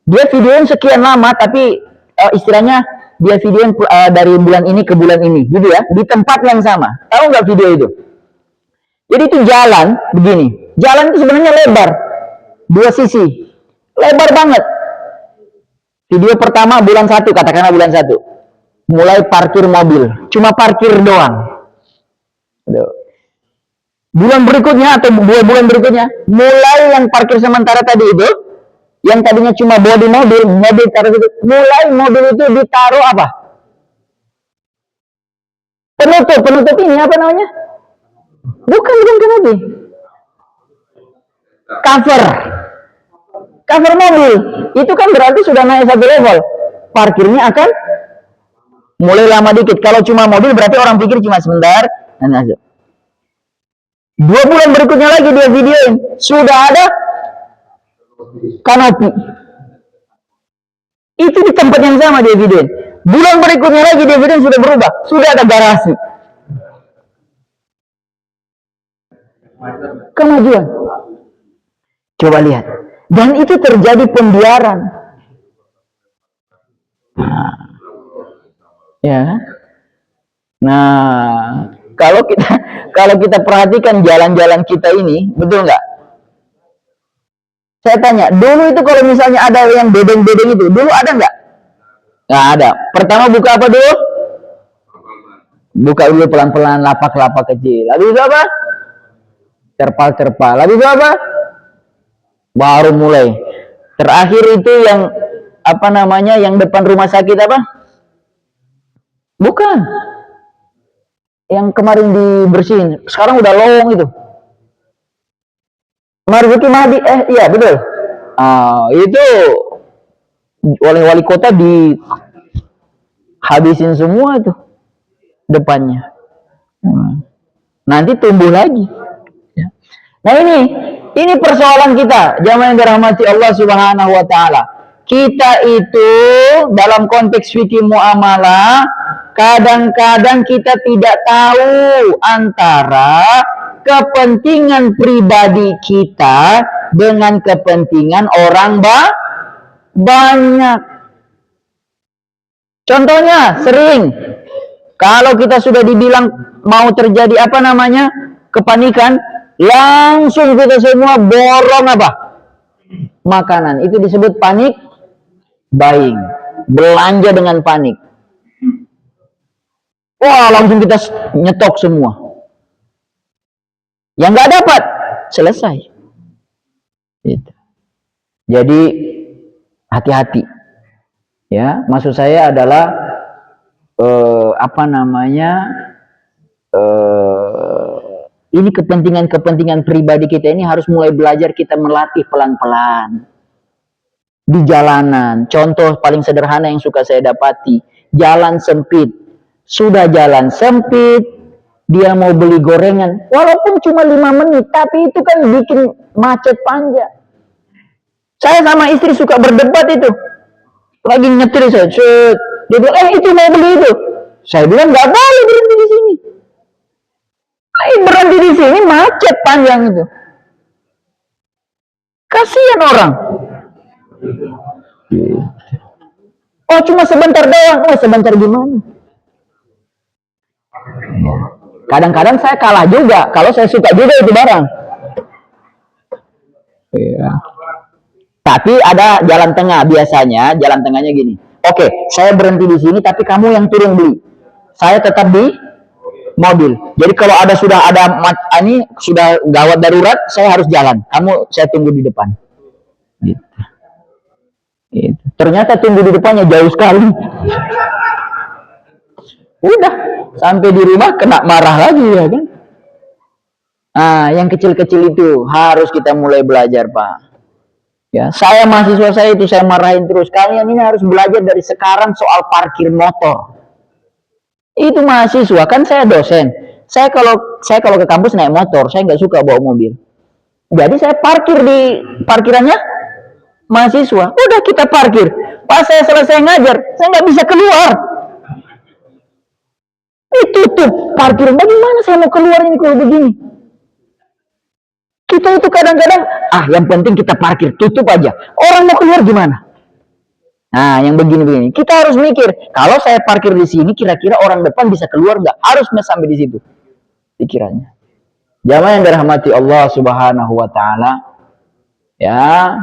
Dia videoin sekian lama, tapi istilahnya dia videoin dari bulan ini ke bulan ini, gitu ya, di tempat yang sama. Tahu nggak video itu? Jadi itu jalan begini. Jalan itu sebenarnya lebar, dua sisi, lebar banget. Video pertama bulan 1, katakanlah bulan 1, mulai parkir mobil, cuma parkir doang. Bulan berikutnya atau 2 bulan berikutnya, mulai yang parkir sementara tadi itu, yang tadinya cuma bodi mobil taruh itu, mulai mobil itu ditaruh apa? Penutup ini apa namanya? Bukan mobil. Cover mobil. Itu kan berarti sudah naik satu level. Parkirnya akan mulai lama dikit. Kalau cuma mobil berarti orang pikir cuma sebentar. 2 bulan berikutnya lagi dia videoin, sudah ada kanopi. Itu di tempat yang sama dia videoin. Bulan berikutnya lagi dia videoin sudah berubah, sudah ada garasi. Kemajuan. Coba lihat. Dan itu terjadi pembiaran. Ya. Nah, kalau kita perhatikan jalan-jalan kita ini, betul nggak? Saya tanya, dulu itu kalau misalnya ada yang bedeng-bedeng itu, dulu ada nggak? Nggak ada. Pertama buka apa dulu? Buka dulu pelan-pelan, lapak-lapak kecil. Habis itu apa? Terpal-terpal. Habis itu apa? Baru mulai. Terakhir itu yang apa namanya, yang depan rumah sakit apa? Bukan. Yang kemarin dibersihin, sekarang udah lowong itu. Marzuki Mahdi, iya betul. Itu oleh wali kota dihabisin semua tuh depannya. Nanti tumbuh lagi. Nah ini persoalan kita, jamaah yang dirahmati Allah Subhanahu wa taala. Kita itu dalam konteks fikih muamalah, kadang-kadang kita tidak tahu antara kepentingan pribadi kita dengan kepentingan orang banyak. Contohnya sering kalau kita sudah dibilang mau terjadi kepanikan, langsung kita semua borong makanan. Itu disebut panik buying, belanja dengan panik. Wah, langsung kita nyetok semua. Yang nggak dapat selesai. Gitu. Jadi hati-hati. Ya, maksud saya adalah ini kepentingan pribadi kita ini harus mulai belajar kita melatih pelan-pelan di jalanan. Contoh paling sederhana yang suka saya dapati, jalan sempit. Sudah jalan sempit, dia mau beli gorengan, walaupun cuma 5 menit, tapi itu kan bikin macet panjang. Saya sama istri suka berdebat itu. Lagi nyetir saya, dia bilang, itu mau beli itu. Saya bilang, nggak boleh berhenti di sini. Berhenti di sini macet panjang itu. Kasihan orang. Oh, cuma sebentar doang. Oh, sebentar gimana? Kadang-kadang saya kalah juga kalau saya suka juga itu barang. Iya. Tapi ada jalan tengah, biasanya jalan tengahnya gini. Oke, saya berhenti di sini tapi kamu yang turun beli. Saya tetap di mobil. Jadi kalau sudah gawat darurat, saya harus jalan. Saya tunggu di depan. Gitu. Gitu. Ternyata tunggu di depannya jauh sekali. Udah sampai di rumah kena marah lagi ya kan. Yang kecil-kecil itu harus kita mulai belajar, Pak. Ya, saya mahasiswa saya itu saya marahin terus. Kalian ini harus belajar dari sekarang soal parkir motor. Itu mahasiswa, kan saya dosen. Saya kalau ke kampus naik motor, saya nggak suka bawa mobil. Jadi saya parkir di parkirannya mahasiswa. Udah kita parkir. Pas saya selesai ngajar, saya nggak bisa keluar. Ditutup parkir. Bagaimana saya mau keluar ini kalau begini? Kita itu kadang-kadang, yang penting kita parkir, tutup aja. Orang mau keluar gimana? Nah, yang begini-begini. Kita harus mikir, kalau saya parkir di sini, kira-kira orang depan bisa keluar nggak? Harus sampai di situ pikirannya. Jamaah yang dirahmati Allah Subhanahu wa taala. Ya.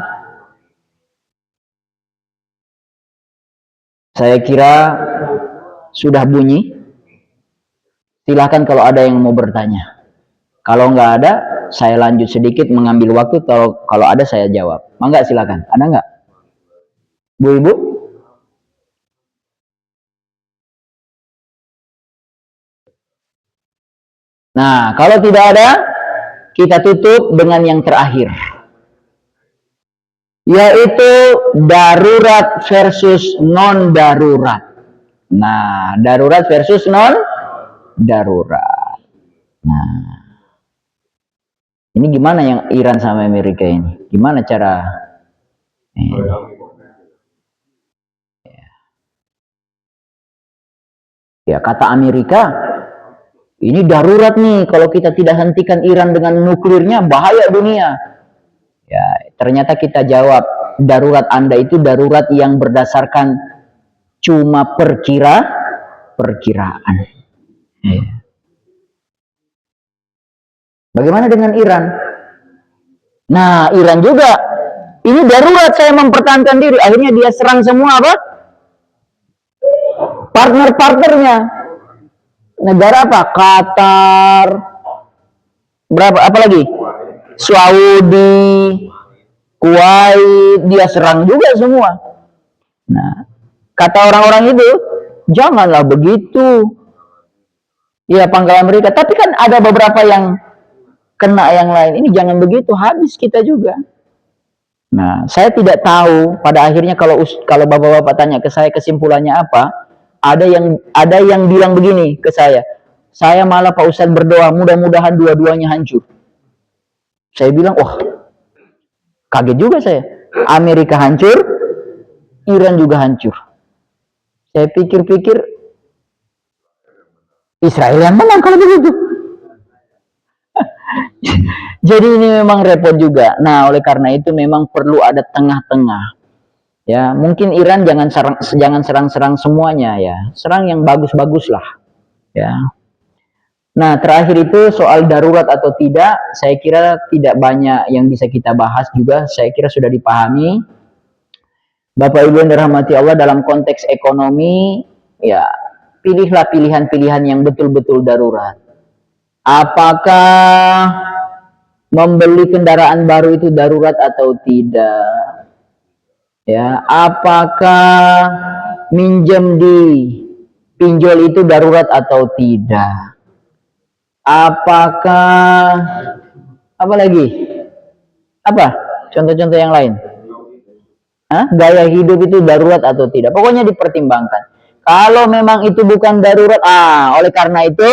Saya kira sudah bunyi. Silahkan kalau ada yang mau bertanya. Kalau nggak ada, saya lanjut sedikit mengambil waktu. Kalau ada saya jawab. Mangga silakan. Ada nggak? Bu Ibu? Nah, kalau tidak ada, kita tutup dengan yang terakhir. Yaitu darurat versus non-darurat. Nah, darurat versus non-darurat. Nah, ini gimana yang Iran sama Amerika ini? Gimana cara? Ya, kata Amerika, ini darurat nih. Kalau kita tidak hentikan Iran dengan nuklirnya, bahaya dunia. Ya, ternyata kita jawab, darurat Anda itu darurat yang berdasarkan cuma perkiraan. Ya. Bagaimana dengan Iran? Nah, Iran juga. Ini darurat, saya mempertahankan diri. Akhirnya dia serang semua partner-partnernya. Negara apa? Qatar. Apa lagi? Saudi, Kuwait, dia serang juga semua. Nah, kata orang-orang itu, janganlah begitu. Ya, pangkal Amerika. Tapi kan ada beberapa yang kena yang lain. Ini jangan begitu, habis kita juga. Nah, saya tidak tahu pada akhirnya kalau bapak-bapak tanya ke saya kesimpulannya apa, ada yang bilang begini ke saya malah Pak Ustadz berdoa mudah-mudahan dua-duanya hancur. Saya bilang, wah, kaget juga saya. Amerika hancur, Iran juga hancur. Saya pikir-pikir Israel yang menang kalau begitu. Jadi ini memang repot juga. Nah, oleh karena itu memang perlu ada tengah-tengah. Ya, mungkin Iran jangan serang semuanya ya. Serang yang bagus-bagus lah. Ya. Nah, terakhir itu soal darurat atau tidak, saya kira tidak banyak yang bisa kita bahas juga. Saya kira sudah dipahami. Bapak Ibu yang dirahmati Allah, dalam konteks ekonomi, ya, pilihlah pilihan-pilihan yang betul-betul darurat. Apakah membeli kendaraan baru itu darurat atau tidak? Ya, apakah minjem di pinjol itu darurat atau tidak? Apakah apa lagi? Apa? Contoh-contoh yang lain? Gaya hidup itu darurat atau tidak? Pokoknya dipertimbangkan. Kalau memang itu bukan darurat, oleh karena itu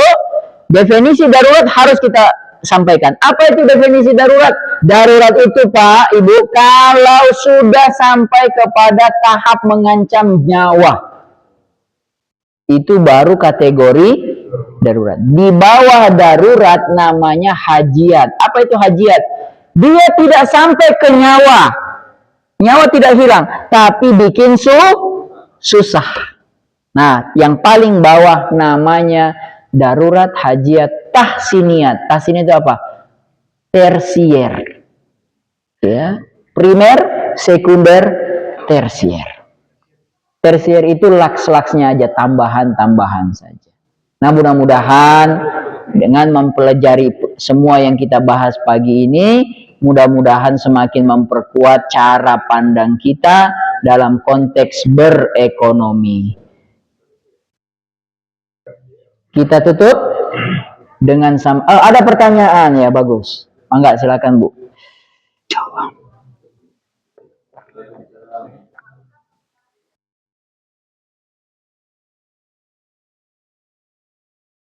definisi darurat harus kita sampaikan. Apa itu definisi darurat? Darurat itu Pak, Ibu, kalau sudah sampai kepada tahap mengancam nyawa, itu baru kategori darurat. Di bawah darurat namanya hajiat. Apa itu hajiat? Dia tidak sampai ke nyawa. Nyawa tidak hilang, tapi bikin susah. Nah, yang paling bawah namanya darurat hajiat tahsiniat. Tahsiniat itu apa? Tersier. Ya, primer, sekunder, tersier. Tersier itu laks-laksnya aja, tambahan-tambahan saja. Nah, mudah-mudahan dengan mempelajari semua yang kita bahas pagi ini, mudah-mudahan semakin memperkuat cara pandang kita dalam konteks berekonomi. Kita tutup dengan ada pertanyaan ya, bagus. Enggak, silakan Bu. Coba.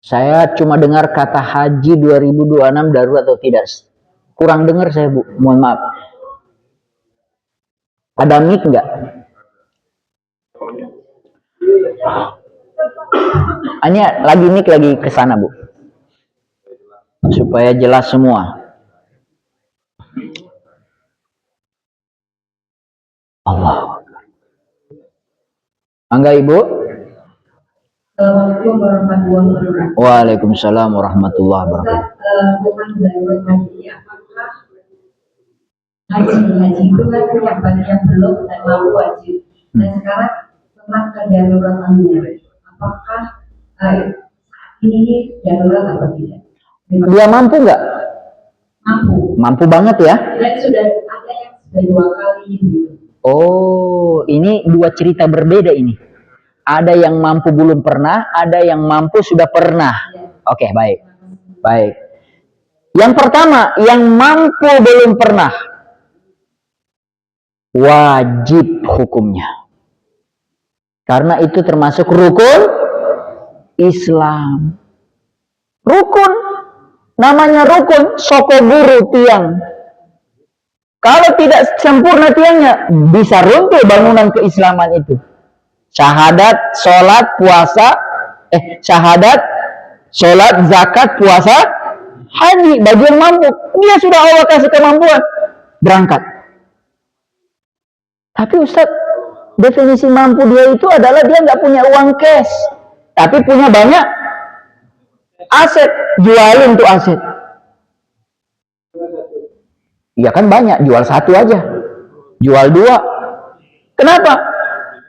Saya cuma dengar kata haji 2026 darurat atau tidak. Kurang dengar saya Bu, mohon maaf. Ada mic enggak? Ini mic lagi ke sana Bu. Supaya jelas semua. Allah. Enggak Ibu? Assalamualaikum warahmatullahi wabarakatuh. Waalaikumsalam warahmatullahi wabarakatuh. Bukan darurat haji, apakah haji itu kan yang banyak yang belum dan mau wajib. Dan sekarang tentang kedaruratannya, apakah ini darurat atau tidak? Dia mampu nggak? Mampu. Mampu banget ya? Dan sudah ada yang sudah 2 kali gitu. Oh, ini 2 cerita berbeda ini. Ada yang mampu belum pernah, ada yang mampu sudah pernah. Oke, baik. Baik. Yang pertama, yang mampu belum pernah, wajib hukumnya. Karena itu termasuk rukun Islam. Rukun. Namanya rukun, soko guru tiang. Kalau tidak sempurna tiangnya, bisa runtuh bangunan keislaman itu. Syahadat, sholat, puasa, syahadat, sholat, zakat, puasa, haji, bagi yang mampu. Dia sudah Allah kasih kemampuan, berangkat. Tapi Ustaz, definisi mampu dia itu adalah dia nggak punya uang cash, tapi punya banyak aset, jualin tuh aset. Ya kan banyak, jual 1 aja, jual 2. Kenapa?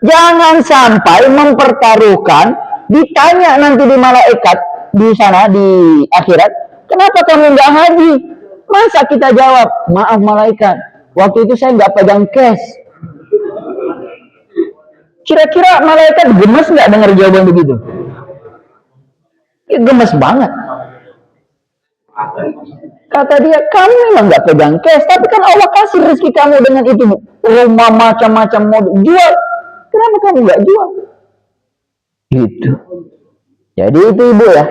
Jangan sampai mempertaruhkan, ditanya nanti di malaikat di sana di akhirat, kenapa kamu nggak haji? Masa kita jawab, maaf malaikat, waktu itu saya nggak pegang cash. Kira-kira malaikat gemes nggak dengar jawaban begitu? Ya, gemes banget. Kata dia, kamu memang nggak pegang cash, tapi kan Allah kasih rezeki kamu dengan itu, rumah macam-macam model, jual. Kenapa kamu nggak jual? Gitu. Jadi itu ibu ya.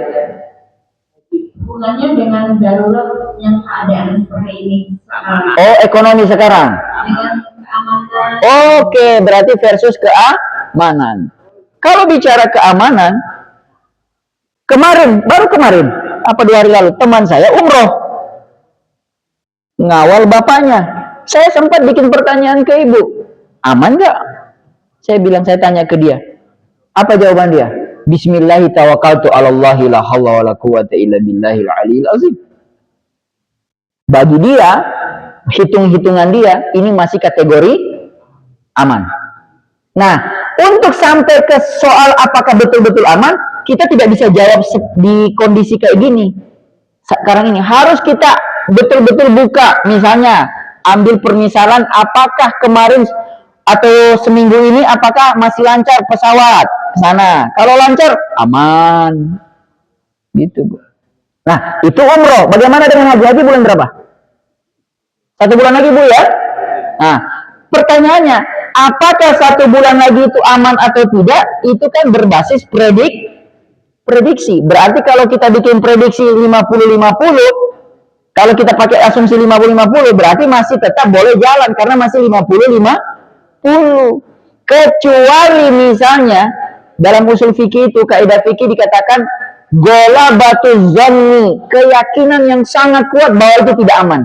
Hubungannya dengan darurat yang keadaan seperti ini sekarang. Oh, ekonomi sekarang. Dengan keamanan. Oke, berarti versus keamanan. Kalau bicara keamanan, baru kemarin, apa 2 hari lalu, teman saya umroh. Ngawal bapaknya. Saya sempat bikin pertanyaan ke ibu. Aman nggak? Saya tanya ke dia. Apa jawaban dia? Bismillahi tawakkaltu 'alallahi la haula wala quwata illa billahil aliyil azim. Bagi dia, hitung-hitungan dia, ini masih kategori aman. Nah, untuk sampai ke soal apakah betul-betul aman, kita tidak bisa jawab di kondisi kayak gini. Sekarang ini harus kita betul-betul buka. Misalnya, ambil permisalan apakah kemarin atau seminggu ini apakah masih lancar pesawat ke sana. Kalau lancar, aman. Gitu, Bu. Nah, itu umroh. Bagaimana dengan haji? Haji bulan berapa? 1 bulan lagi, Bu, ya? Nah, pertanyaannya, apakah 1 bulan lagi itu aman atau tidak? Itu kan berbasis prediksi. Berarti kalau kita bikin prediksi 50-50, kalau kita pakai asumsi 50-50, berarti masih tetap boleh jalan karena masih 50-50. Kecuali misalnya dalam usul fikih itu, kaidah fikih dikatakan ghalabatu zanni, keyakinan yang sangat kuat bahwa itu tidak aman.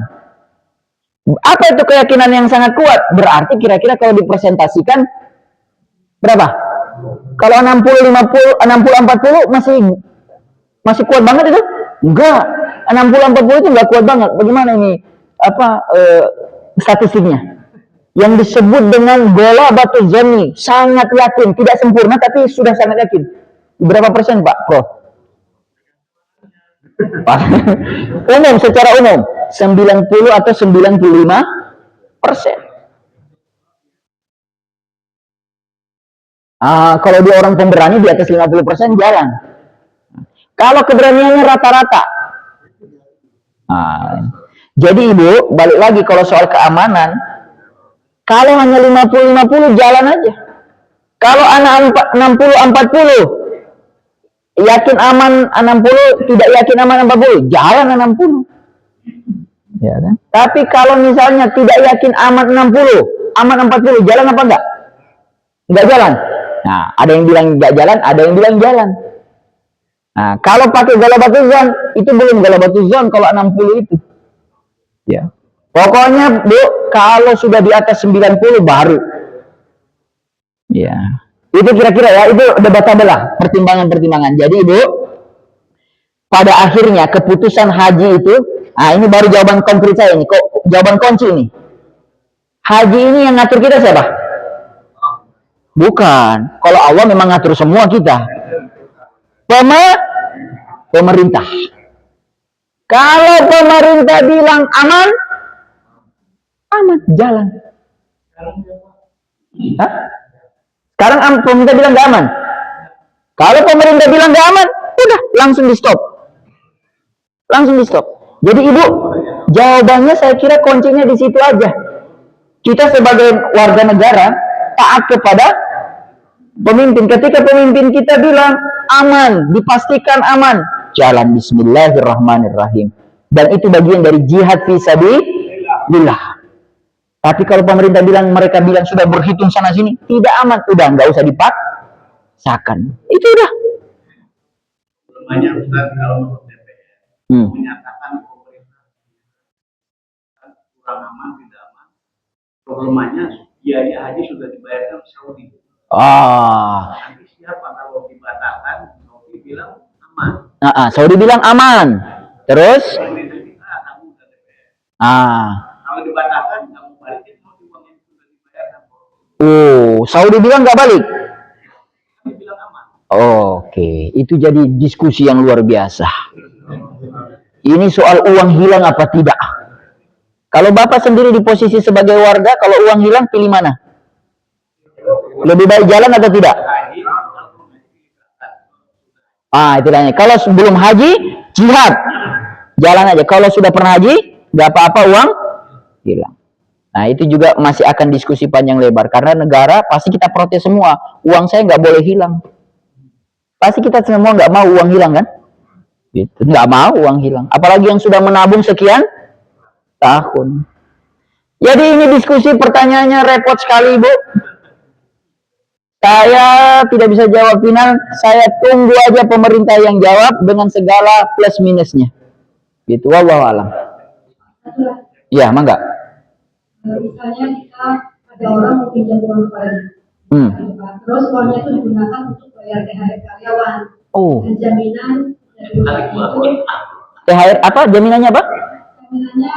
Apa itu keyakinan yang sangat kuat? Berarti kira-kira kalau dipresentasikan berapa? Kalau 60-50, 60-40 masih kuat banget itu? Enggak. 60-40 itu enggak kuat banget. Bagaimana ini? Statistiknya? Yang disebut dengan ghalabatu zanni, sangat yakin, tidak sempurna tapi sudah sangat yakin. Berapa persen, Pak Prof? Umum, secara umum 90 atau 95%. Kalau dia orang pemberani di atas 50% jalan. Kalau keberaniannya rata-rata. Jadi Ibu, balik lagi kalau soal keamanan, kalau hanya 50-50 jalan aja. Kalau anak 60-40 yakin aman 60, tidak yakin aman 40, jalan 60. Ya kan? Tapi kalau misalnya tidak yakin aman 60, aman 40, jalan apa enggak? Enggak jalan. Nah, ada yang bilang enggak jalan, ada yang bilang jalan. Nah, kalau pakai ghalabatu zan, itu belum ghalabatu zan kalau 60 itu. Ya. Pokoknya, Bu, kalau sudah di atas 90 baru. Ya. Itu kira-kira ya, itu debatable lah, pertimbangan-pertimbangan. Jadi, Bu, pada akhirnya keputusan haji itu, ini baru jawaban konkret saya ini, jawaban kunci ini. Haji ini yang ngatur kita siapa? Bukan. Kalau Allah memang ngatur semua kita. Pemerintah. Kalau pemerintah bilang aman, jalan. Hah? Sekarang pemerintah bilang gak aman. Kalau pemerintah bilang gak aman, udah langsung di stop. Jadi Ibu, jawabannya saya kira kuncinya di situ aja. Kita sebagai warga negara taat kepada pemimpin. Ketika pemimpin kita bilang aman, dipastikan aman, jalan bismillahirrahmanirrahim. Dan itu bagian dari jihad fisabilillah. Tapi kalau pemerintah mereka bilang sudah berhitung sana sini, tidak aman, udah nggak usah dipaksakan. Itu udah. Banyak Ustaz kalau menurut DPR menyatakan pemerintah kurang aman, tidak aman. Problemnya biaya haji sudah dibayarkan Saudi. Nanti siapa kalau dibatalkan? Saudi bilang aman. Saudi bilang aman. Terus? Pemerintah kita kamu dan DPR. Kalau dibatalkan, kamu balikin mau uang yang sudah dibayarkan. Saudi bilang nggak balik. Kami bilang aman. Oke, itu jadi diskusi yang luar biasa. Ini soal uang hilang apa tidak. Kalau Bapak sendiri di posisi sebagai warga, kalau uang hilang pilih mana? Lebih baik jalan atau tidak? Itu tanya. Kalau sebelum haji, jihad. jalan aja. Kalau sudah pernah haji, nggak apa-apa uang hilang. Nah itu juga masih akan diskusi panjang lebar karena negara pasti kita protes semua, uang saya nggak boleh hilang. Pasti kita semua nggak mau uang hilang kan? Gitu. Nggak mau uang hilang. Apalagi yang sudah menabung sekian tahun. Jadi ini diskusi pertanyaannya repot sekali Bu. Saya tidak bisa jawab final, saya tunggu aja pemerintah yang jawab dengan segala plus minusnya. Gitu, wallahu alam. Ya, mangga. Misalnya kita ada orang mau pinjam uang kepada kita, terus uangnya itu digunakan untuk bayar THR karyawan. Oh. Dan jaminan dari uang itu. THR apa? Jaminannya apa? Jaminannya,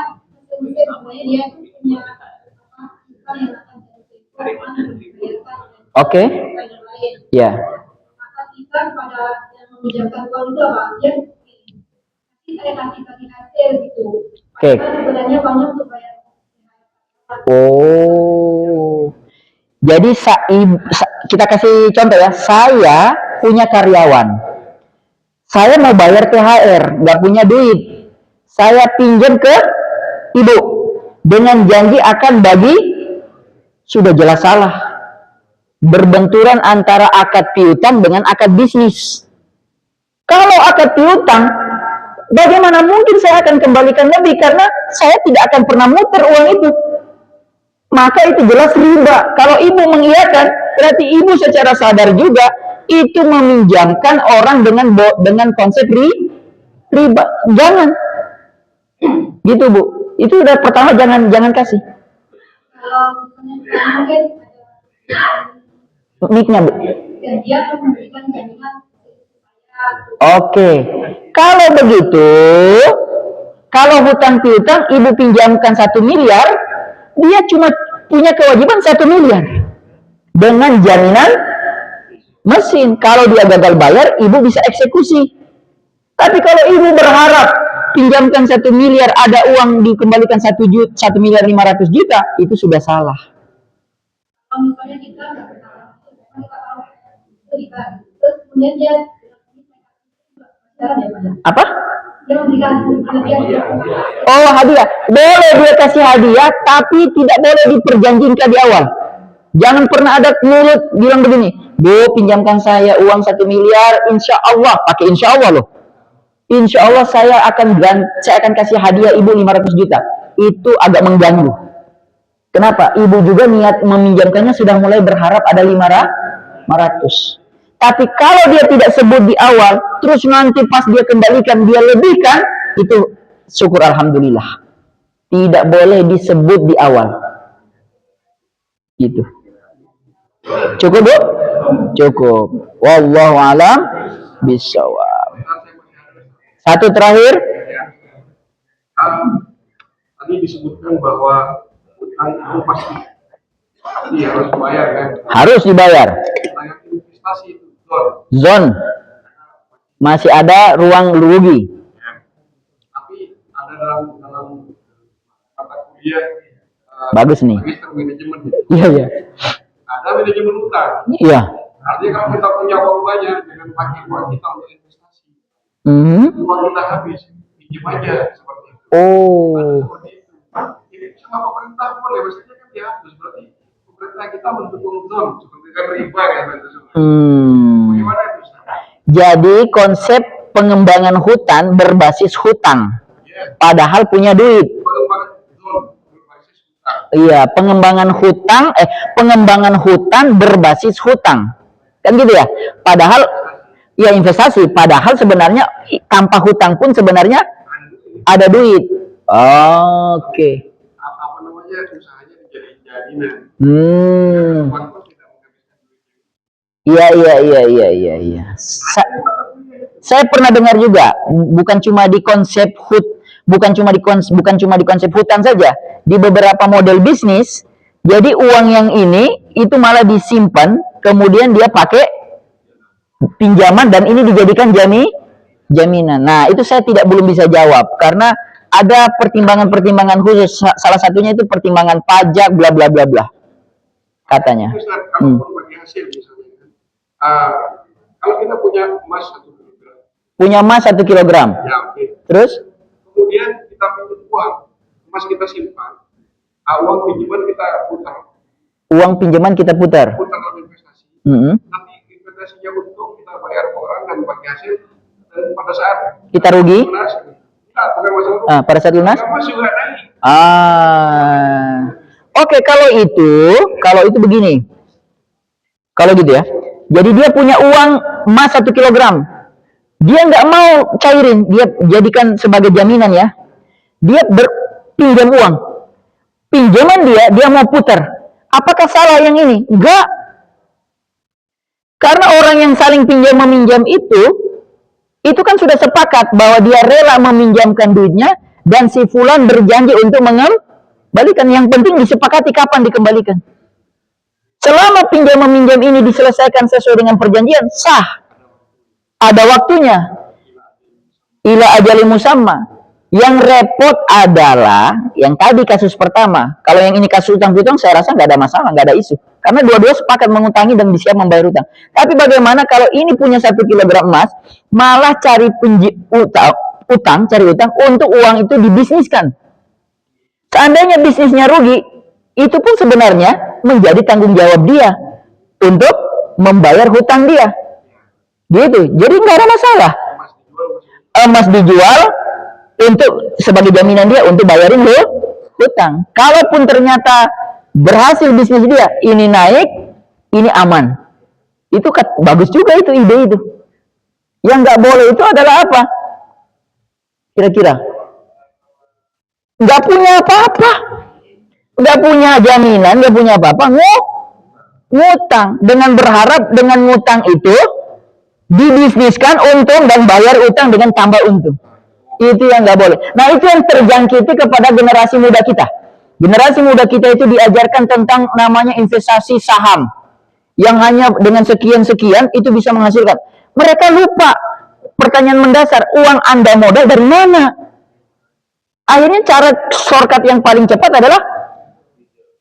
sebenarnya dia itu punya apa yang akan dibayarkan. Oke. Ya. Maka kita pada yang meminjamkan uang itu apa? Dia saya kasih hasil gitu. Oke. Sebenarnya uangnya untuk bayar. Oh. Jadi kita kasih contoh ya. Saya punya karyawan. Saya mau bayar THR, nggak punya duit. Saya pinjam ke ibu dengan janji akan bagi, sudah jelas salah. Berbenturan antara akad piutang dengan akad bisnis. Kalau akad piutang, bagaimana mungkin saya akan kembalikan lebih karena saya tidak akan pernah muter uang itu. Maka itu jelas riba. Kalau ibu mengiyakan, berarti ibu secara sadar juga itu meminjamkan orang dengan konsep riba. Jangan. Gitu Bu. Itu udah pertama jangan kasih. Kalau misalnya mungkin Mic-nya Bu. dan dia akan memberikan jaminan. Oke. Kalau begitu, kalau hutang piutang ibu pinjamkan 1 miliar, dia cuma punya kewajiban 1 miliar dengan jaminan mesin. Kalau dia gagal bayar, ibu bisa eksekusi. Tapi kalau ibu berharap pinjamkan 1 miliar, ada uang dikembalikan 1 miliar 500 juta, itu sudah salah. Kalau misalnya kita nggak berharap, terus kemudian dia apa? Dia memberikan hadiah. Oh, hadiah. Boleh dia kasih hadiah, tapi tidak boleh diperjanjikan di awal. Jangan pernah ada mulut bilang begini, Bu, pinjamkan saya uang 1 miliar, insya Allah, pakai insya Allah loh. Insya Allah saya akan kasih hadiah ibu 500 juta. Itu agak mengganggu. Kenapa? Ibu juga niat meminjamkannya sudah mulai berharap ada 500. Tapi kalau dia tidak sebut di awal, terus nanti pas dia kembalikan, dia lebihkan, itu syukur alhamdulillah. Tidak boleh disebut di awal. Gitu. Cukup Bu? Cukup. Wallahu a'lam bishawab. Satu terakhir. Tadi disebutkan bahwa utang itu pasti harus dibayar kan? Harus dibayar. Investasi itu Zon. Masih ada ruang rugi. Tapi ada dalam mata kuliah bagus nih. Manajemen. Iya, iya. Ada manajemen utang. Iya. Artinya kalau kita punya uang banyak dengan pakai uang kita untuk investasi. Uang kita habis, pinjam aja seperti itu. Oh. Ini sama pemerintah boleh, maksudnya kan dihapus berarti pemerintah kita mendukung zon seperti kan riba kan itu semua. Bagaimana itu? Jadi konsep pengembangan hutan berbasis hutang, padahal punya duit. Iya, pengembangan hutan berbasis hutang, kan gitu ya. Padahal ya investasi, padahal sebenarnya tanpa hutang pun sebenarnya ada duit. Oke. Apa namanya usahanya jadi Iya. Saya pernah dengar juga, bukan cuma di konsep hutan saja, di beberapa model bisnis. Jadi uang yang ini itu malah disimpan, kemudian dia pakai pinjaman dan ini dijadikan jaminan. Nah, itu saya belum bisa jawab karena ada pertimbangan-pertimbangan khusus. Salah satunya itu pertimbangan pajak bla bla bla bla. Katanya. Kalau bagi hasil misalnya, kalau kita punya emas 1 kilogram. Punya emas 1 kilogram. Ya, oke. Terus? kemudian kita pinjam uang, emas kita simpan, uang pinjaman kita putar. Uang pinjaman kita putar. Putar dalam investasi. Nanti investasinya untung kita bayar ke orang dan bagi hasil, dan pada saat kita rugi. Lunas, bukan masalah. Pada saat lunas. Emas juga naik. Oke, kalau itu begini. Kalau gitu ya. Jadi dia punya uang emas 1 kilogram. Dia nggak mau cairin, dia jadikan sebagai jaminan ya. Dia berpinjam uang. Pinjaman dia mau putar. Apakah salah yang ini? Enggak. Karena orang yang saling pinjam meminjam itu kan sudah sepakat bahwa dia rela meminjamkan duitnya dan si fulan berjanji untuk mengembalikan. Yang penting disepakati kapan dikembalikan. Selama pinjam meminjam ini diselesaikan sesuai dengan perjanjian, sah. Ada waktunya. Ila ajali musamma. Yang repot adalah yang tadi kasus pertama. Kalau yang ini kasus utang piutang, saya rasa nggak ada masalah, nggak ada isu. Karena dua-dua sepakat mengutangi dan siap membayar utang. Tapi bagaimana kalau ini punya 1 kilogram emas, malah cari cari utang untuk uang itu dibisniskan. Seandainya bisnisnya rugi, itu pun sebenarnya menjadi tanggung jawab dia untuk membayar hutang dia. Gitu. Jadi nggak ada masalah. Emas dijual untuk sebagai jaminan dia untuk bayarin hutang. Kalaupun ternyata berhasil bisnis dia, ini naik, ini aman. Itu bagus juga itu ide itu. Yang nggak boleh itu adalah apa? Kira-kira nggak punya apa-apa, nggak punya jaminan, nggak punya apa-apa, ngutang dengan berharap dengan ngutang itu dibisniskan untung dan bayar utang dengan tambah untung. Itu yang nggak boleh. Nah, itu yang terjangkiti kepada generasi muda kita. Generasi muda kita itu diajarkan tentang namanya investasi saham. Yang hanya dengan sekian-sekian itu bisa menghasilkan. Mereka lupa pertanyaan mendasar, uang Anda modal dari mana? Akhirnya cara shortcut yang paling cepat adalah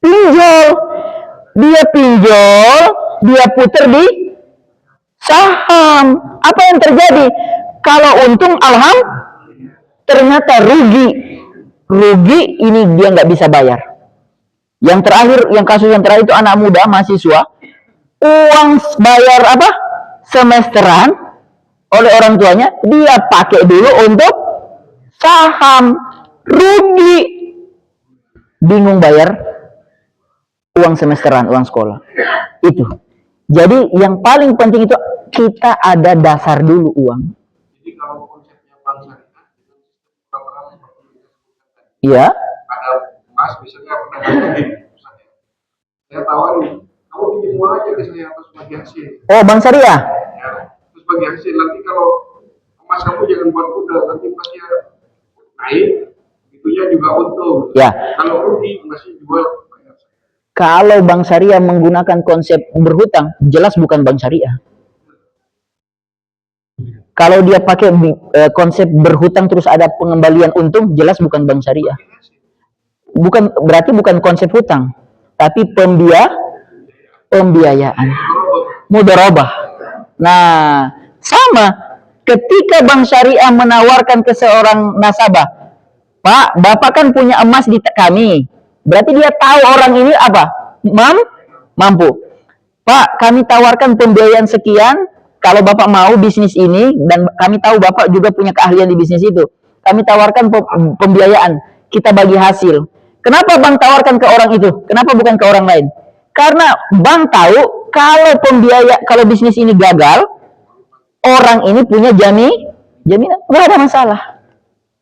pinjol. Dia pinjol, dia putar di saham. Apa yang terjadi? Kalau untung, alhamdulillah. Ternyata rugi ini dia nggak bisa bayar. Yang terakhir, kasus yang terakhir itu anak muda mahasiswa, uang bayar apa? Semesteran oleh orang tuanya, dia pakai dulu untuk saham, rugi, bingung bayar uang semesteran, uang sekolah. Itu. Jadi yang paling penting itu kita ada dasar dulu uang. Jadi kalau konsepnya bank syariah, iya. Ada emas, misalnya saya tawarin, kamu pinjam uang aja ke saya atau sebagai hasil. Oh, bank syariah. Ya, terus bagi hasil nanti kalau emas kamu jangan buat muda, nanti emasnya naik, itunya juga untung. Ya. Kalau rugi masih jual. Kalau bank syariah menggunakan konsep berhutang, jelas bukan bank syariah. Kalau dia pakai konsep berhutang terus ada pengembalian untung, jelas bukan bank syariah. Berarti bukan konsep hutang, tapi pembiayaan. Mudharabah. Nah, sama ketika bank syariah menawarkan ke seorang nasabah, Pak, Bapak kan punya emas di kami. Berarti dia tahu orang ini apa? Mampu. Pak, kami tawarkan pembiayaan sekian. Kalau Bapak mau bisnis ini, dan kami tahu Bapak juga punya keahlian di bisnis itu, kami tawarkan pembiayaan, kita bagi hasil. Kenapa bank tawarkan ke orang itu? Kenapa bukan ke orang lain? Karena bank tahu kalau bisnis ini gagal, orang ini punya jaminan, nggak ada masalah.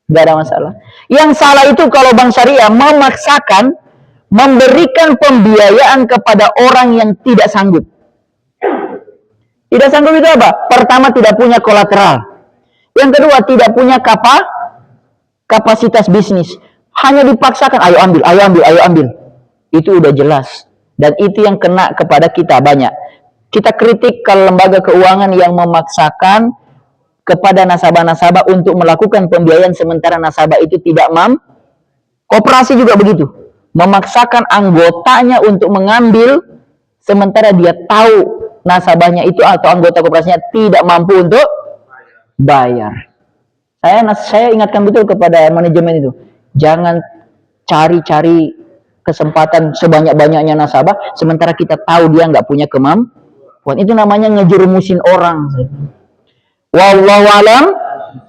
Nggak ada masalah. Yang salah itu kalau bank syariah memaksakan memberikan pembiayaan kepada orang yang tidak sanggup. Tidak sanggup itu apa? Pertama, tidak punya kolateral. Yang kedua, tidak punya kapasitas bisnis. Hanya dipaksakan, ayo ambil. Itu udah jelas. Dan itu yang kena kepada kita banyak. Kita kritik kalau lembaga keuangan yang memaksakan kepada nasabah-nasabah untuk melakukan pembiayaan sementara nasabah itu tidak mampu. Koperasi juga begitu. Memaksakan anggotanya untuk mengambil sementara dia tahu nasabahnya itu atau anggota koperasinya tidak mampu untuk bayar. Saya ingatkan betul kepada manajemen itu. Jangan cari-cari kesempatan sebanyak-banyaknya nasabah, sementara kita tahu dia nggak punya kemampuan. Itu namanya ngejerumusin orang. Wallahu alam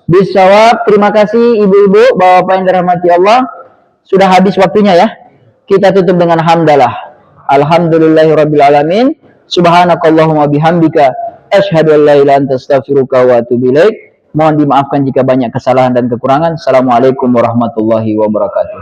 bisawab. Terima kasih ibu-ibu, bapak-bapak yang dirahmati Allah. Sudah habis waktunya ya. Kita tutup dengan hamdalah. Alhamdulillahirabbil alamin. Subhanakallahumma bihamdika asyhadu an la ilaha illa anta astaghfiruka wa atubu ilaik. Mohon dimaafkan jika banyak kesalahan dan kekurangan. Assalamualaikum warahmatullahi wabarakatuh.